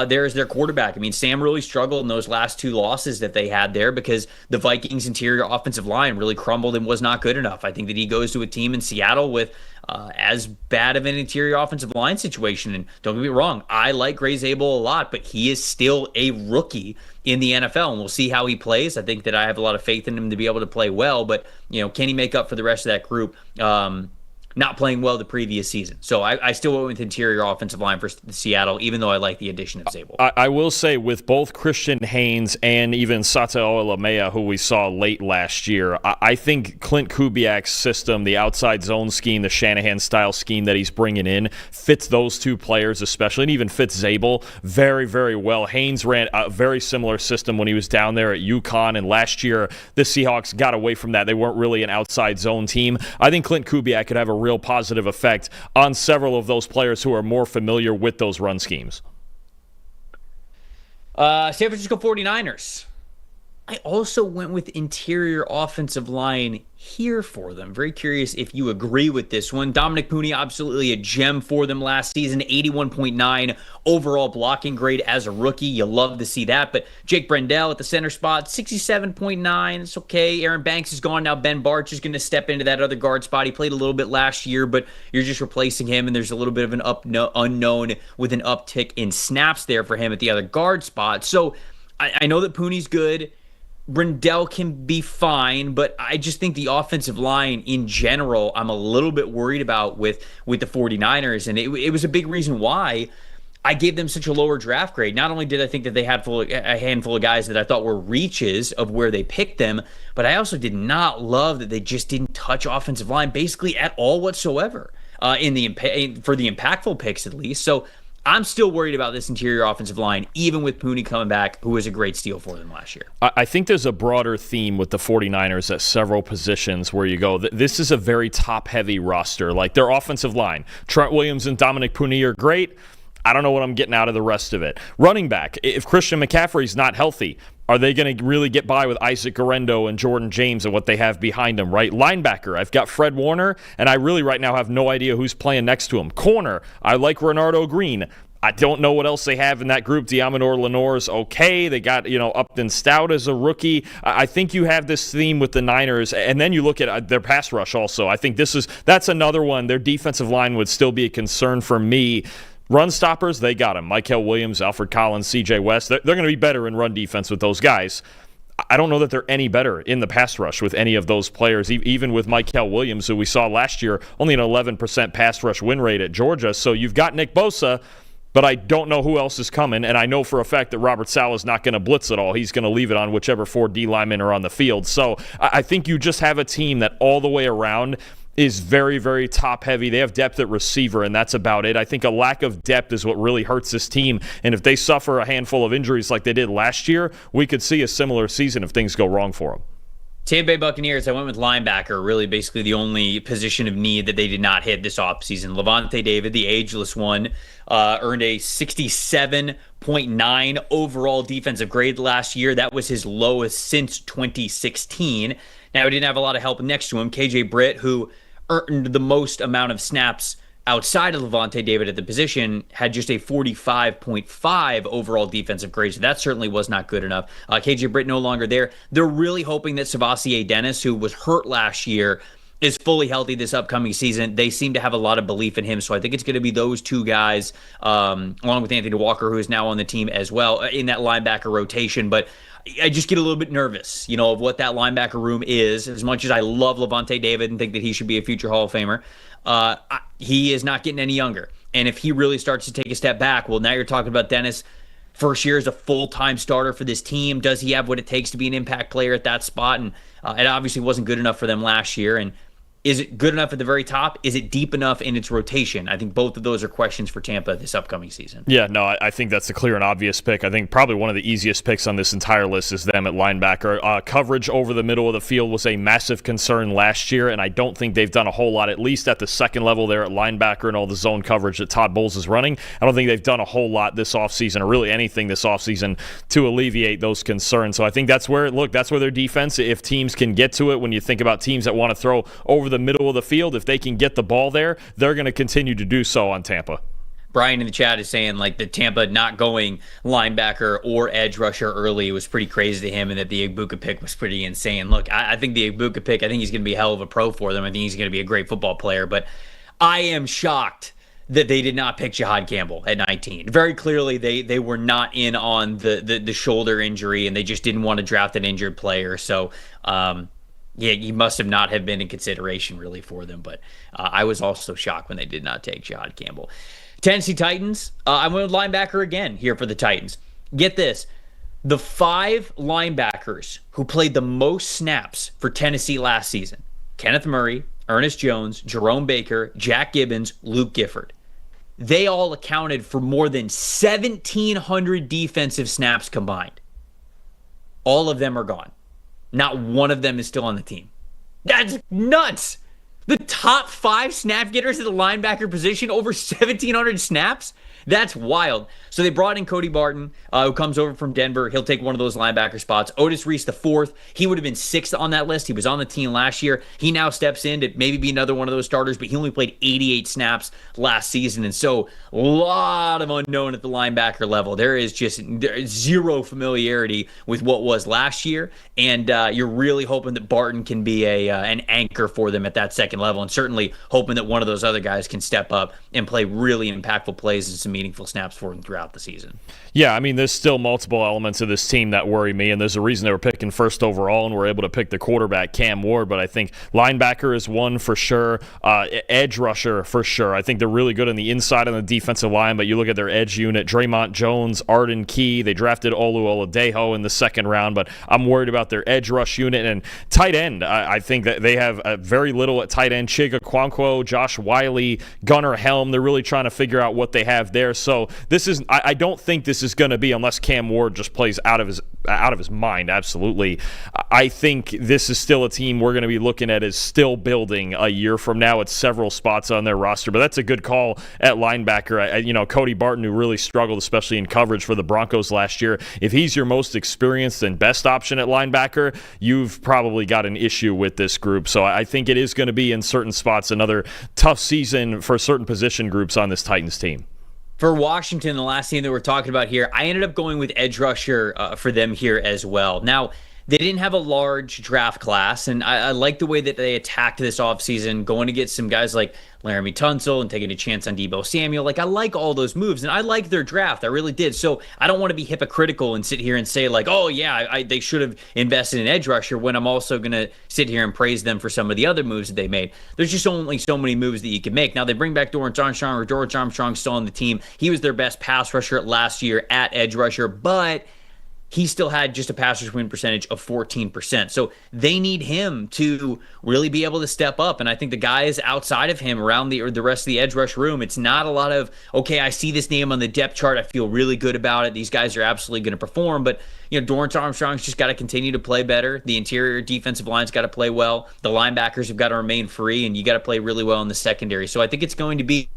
There's their quarterback. I mean, Sam really struggled in those last 2 losses that they had there because the Vikings' interior offensive line really crumbled and was not good enough. I think that he goes to a team in Seattle with as bad of an interior offensive line situation. And don't get me wrong, I like Gray Zabel a lot, but he is still a rookie in the NFL, and we'll see how he plays. I think that I have a lot of faith in him to be able to play well, but can he make up for the rest of that group not playing well the previous season? So I still went with interior offensive line for Seattle, even though I like the addition of Zabel. I will say with both Christian Haynes and even Sata Olamea, who we saw late last year, I think Clint Kubiak's system, the outside zone scheme, the Shanahan-style scheme that he's bringing in, fits those 2 players especially, and even fits Zabel very, very well. Haynes ran a very similar system when he was down there at UConn, and last year the Seahawks got away from that. They weren't really an outside zone team. I think Clint Kubiak could have a real positive effect on several of those players who are more familiar with those run schemes. San Francisco 49ers. I also went with interior offensive line here for them. Very curious if you agree with this one. Dominic Puni, absolutely a gem for them last season. 81.9 overall blocking grade as a rookie. You love to see that. But Jake Brendel at the center spot, 67.9. It's okay. Aaron Banks is gone now. Ben Bartch is going to step into that other guard spot. He played a little bit last year, but you're just replacing him, and there's a little bit of an unknown with an uptick in snaps there for him at the other guard spot. So I know that Puni's good. Brendel can be fine, but I just think the offensive line in general, I'm a little bit worried about with the 49ers, and it was a big reason why I gave them such a lower draft grade. Not only did I think that they had a handful of guys that I thought were reaches of where they picked them, but I also did not love that they just didn't touch offensive line basically at all whatsoever for the impactful picks at least. So I'm still worried about this interior offensive line, even with Puni coming back, who was a great steal for them last year. I think there's a broader theme with the 49ers at several positions where you go, this is a very top-heavy roster. Like their offensive line, Trent Williams and Dominic Puni are great. I don't know what I'm getting out of the rest of it. Running back, if Christian McCaffrey's not healthy, are they going to really get by with Isaac Guerrero and Jordan James and what they have behind them, right? Linebacker, I've got Fred Warner, and I really right now have no idea who's playing next to him. Corner, I like Renardo Green. I don't know what else they have in that group. Diamador Lenore's okay. They got, Upton Stout as a rookie. I think you have this theme with the Niners, and then you look at their pass rush also. I think that's another one. Their defensive line would still be a concern for me. Run stoppers, they got them. Michael Williams, Alfred Collins, C.J. West. They're going to be better in run defense with those guys. I don't know that they're any better in the pass rush with any of those players, even with Michael Williams, who we saw last year, only an 11% pass rush win rate at Georgia. So you've got Nick Bosa, but I don't know who else is coming, and I know for a fact that Robert Saleh is not going to blitz at all. He's going to leave it on whichever 4 D linemen are on the field. So I think you just have a team that all the way around is very, very top-heavy. They have depth at receiver, and that's about it. I think a lack of depth is what really hurts this team, and if they suffer a handful of injuries like they did last year, we could see a similar season if things go wrong for them. Tampa Bay Buccaneers, I went with linebacker, really basically the only position of need that they did not hit this offseason. Levante David, the ageless one, earned a 67.9 overall defensive grade last year. That was his lowest since 2016. Now, he didn't have a lot of help next to him. KJ Britt, who earned the most amount of snaps outside of Levante David at the position, had just a 45.5 overall defensive grade, so that certainly was not good enough. KJ Britt no longer there. They're really hoping that Savasier Dennis, who was hurt last year, is fully healthy this upcoming season. They seem to have a lot of belief in him, so I think it's going to be those two guys, along with Anthony Walker, who is now on the team as well, in that linebacker rotation. But I just get a little bit nervous, of what that linebacker room is. As much as I love Levante David and think that he should be a future Hall of Famer, he is not getting any younger. And if he really starts to take a step back, well, now you're talking about Dennis. First year as a full-time starter for this team. Does he have what it takes to be an impact player at that spot? And it obviously wasn't good enough for them last year. And is it good enough at the very top? Is it deep enough in its rotation? I think both of those are questions for Tampa this upcoming season. Yeah, no, I think that's a clear and obvious pick. I think probably one of the easiest picks on this entire list is them at linebacker. Coverage over the middle of the field was a massive concern last year, and I don't think they've done a whole lot, at least at the second level there at linebacker and all the zone coverage that Todd Bowles is running. I don't think they've done a whole lot this offseason, or really anything this offseason, to alleviate those concerns. So I think that's where their defense, if teams can get to it, when you think about teams that want to throw over the middle of the field, if they can get the ball there, they're going to continue to do so on Tampa. Brian in the chat is saying the Tampa not going linebacker or edge rusher early was pretty crazy to him, and that the Igbuka pick was pretty insane. Look, I think the Igbuka pick, I think he's going to be a hell of a pro for them. I think he's going to be a great football player, but I am shocked that they did not pick Jihad Campbell at 19. Very clearly, they were not in on the shoulder injury, and they just didn't want to draft an injured player. So, yeah, he must have not have been in consideration really for them, but I was also shocked when they did not take Jihad Campbell. Tennessee Titans, I went with linebacker again here for the Titans. Get this, the 5 linebackers who played the most snaps for Tennessee last season: Kenneth Murray, Ernest Jones, Jerome Baker, Jack Gibbons, Luke Gifford. They all accounted for more than 1,700 defensive snaps combined. All of them are gone. Not one of them is still on the team. That's nuts. The top 5 snap getters at the linebacker position, over 1,700 snaps. That's wild. So they brought in Cody Barton, who comes over from Denver. He'll take one of those linebacker spots. Otis Reese, the 4th. He would have been 6th on that list. He was on the team last year. He now steps in to maybe be another one of those starters, but he only played 88 snaps last season. And so a lot of unknown at the linebacker level. There is just zero familiarity with what was last year. And you're really hoping that Barton can be an anchor for them at that second level, and certainly hoping that one of those other guys can step up and play really impactful plays and some meaningful snaps for them throughout the season. Yeah, I mean, there's still multiple elements of this team that worry me, and there's a reason they were picking first overall and were able to pick the quarterback, Cam Ward, but I think linebacker is one for sure, edge rusher for sure. I think they're really good on the inside on the defensive line, but you look at their edge unit, Draymond Jones, Arden Key, they drafted Olu Oladejo in the second round, but I'm worried about their edge rush unit. And tight end, I think that they have very little at tight end. Chiga Kwankwo, Josh Wiley, Gunnar Helm, they're really trying to figure out what they have there. So this is, I don't think this is going to be, unless Cam Ward just plays out of his mind, absolutely. I think this is still a team we're going to be looking at as still building a year from now at several spots on their roster. But that's a good call at linebacker. Cody Barton, who really struggled, especially in coverage for the Broncos last year. If he's your most experienced and best option at linebacker, you've probably got an issue with this group. So I think it is going to be in certain spots another tough season for certain position groups on this Titans team. For Washington, the last team that we're talking about here, I ended up going with edge rusher for them here as well. Now, they didn't have a large draft class, and I like the way that they attacked this offseason, going to get some guys like Laramie Tunsil and taking a chance on Deebo Samuel. I like all those moves, and I like their draft. I really did. So I don't want to be hypocritical and sit here and say, oh, yeah, they should have invested in edge rusher, when I'm also going to sit here and praise them for some of the other moves that they made. There's just only so many moves that you can make. Now, they bring back Dorrance Armstrong, or Dorrance Armstrong's still on the team. He was their best pass rusher last year at edge rusher, but he still had just a pass rush win percentage of 14%. So they need him to really be able to step up. And I think the guys outside of him around the rest of the edge rush room, it's not a lot of, okay, I see this name on the depth chart, I feel really good about it, these guys are absolutely going to perform. But Dorrance Armstrong's just got to continue to play better. The interior defensive line's got to play well. The linebackers have got to remain free, and you got to play really well in the secondary. So I think it's going to be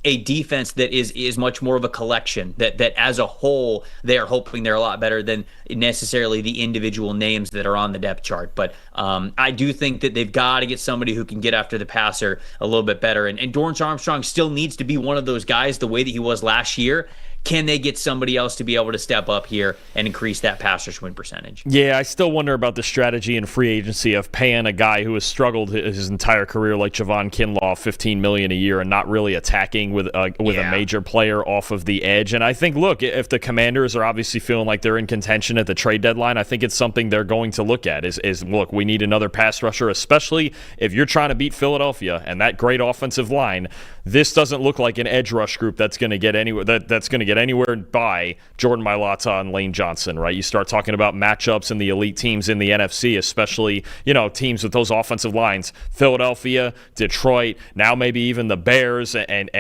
a defense that is much more of a collection, that as a whole they are hoping they're a lot better than necessarily the individual names that are on the depth chart. But I do think that they've got to get somebody who can get after the passer a little bit better, and Dorrance Armstrong still needs to be one of those guys the way that he was last year. Can they get somebody else to be able to step up here and increase that pass rush win percentage? Yeah, I still wonder about the strategy in free agency of paying a guy who has struggled his entire career like Javon Kinlaw $15 million a year and not really attacking with a major player off of the edge. And I think, look, if the Commanders are obviously feeling like they're in contention at the trade deadline, I think it's something they're going to look at is look, we need another pass rusher, especially if you're trying to beat Philadelphia and that great offensive line. This doesn't look like an edge rush group that's going to get anywhere. That's going to get anywhere by Jordan Mailata and Lane Johnson, right? You start talking about matchups and the elite teams in the NFC, especially teams with those offensive lines. Philadelphia, Detroit, now maybe even the Bears, and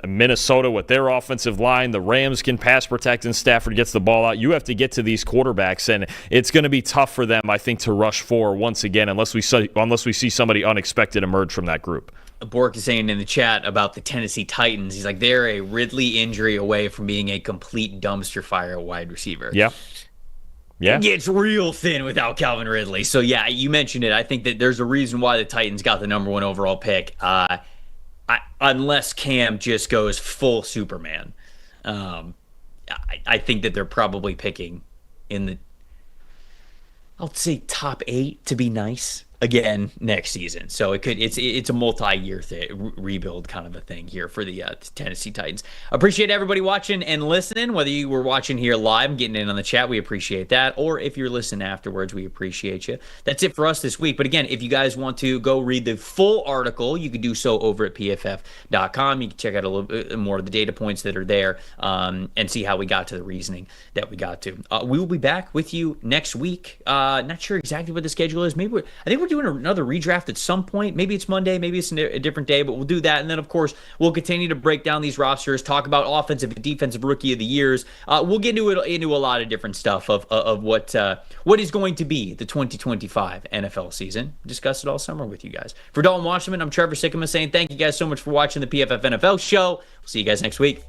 Minnesota with their offensive line. The Rams can pass protect, and Stafford gets the ball out. You have to get to these quarterbacks, and it's going to be tough for them, I think, to rush for once again, unless we see somebody unexpected emerge from that group. Bork is saying in the chat about the Tennessee Titans, he's like, they're a Ridley injury away from being a complete dumpster fire wide receiver. Yeah. It gets real thin without Calvin Ridley. So, yeah, you mentioned it. I think that there's a reason why the Titans got the number 1 overall pick, unless Cam just goes full Superman. I think that they're probably picking in the, I'll say, top 8 to be nice again next season. So it's a multi-year rebuild kind of a thing here for the Tennessee Titans. Appreciate everybody watching and listening, whether you were watching here live, getting in on the chat, we appreciate that, or if you're listening afterwards, we appreciate you. That's it for us this week. But again, if you guys want to go read the full article, you can do so over at pff.com. You can check out a little bit more of the data points that are there, and see how we got to the reasoning that we got to. We will be back with you next week. Not sure exactly what the schedule is. I think we're we're doing another redraft at some point. Maybe it's Monday, maybe it's a different day, but we'll do that. And then, of course, we'll continue to break down these rosters, talk about offensive and defensive rookie of the years. We'll get into a lot of different stuff of what is going to be the 2025 NFL season. Discuss it all summer with you guys. For Dalton Wasserman, I'm Trevor Sikkema saying thank you guys so much for watching the PFF NFL show. We'll see you guys next week.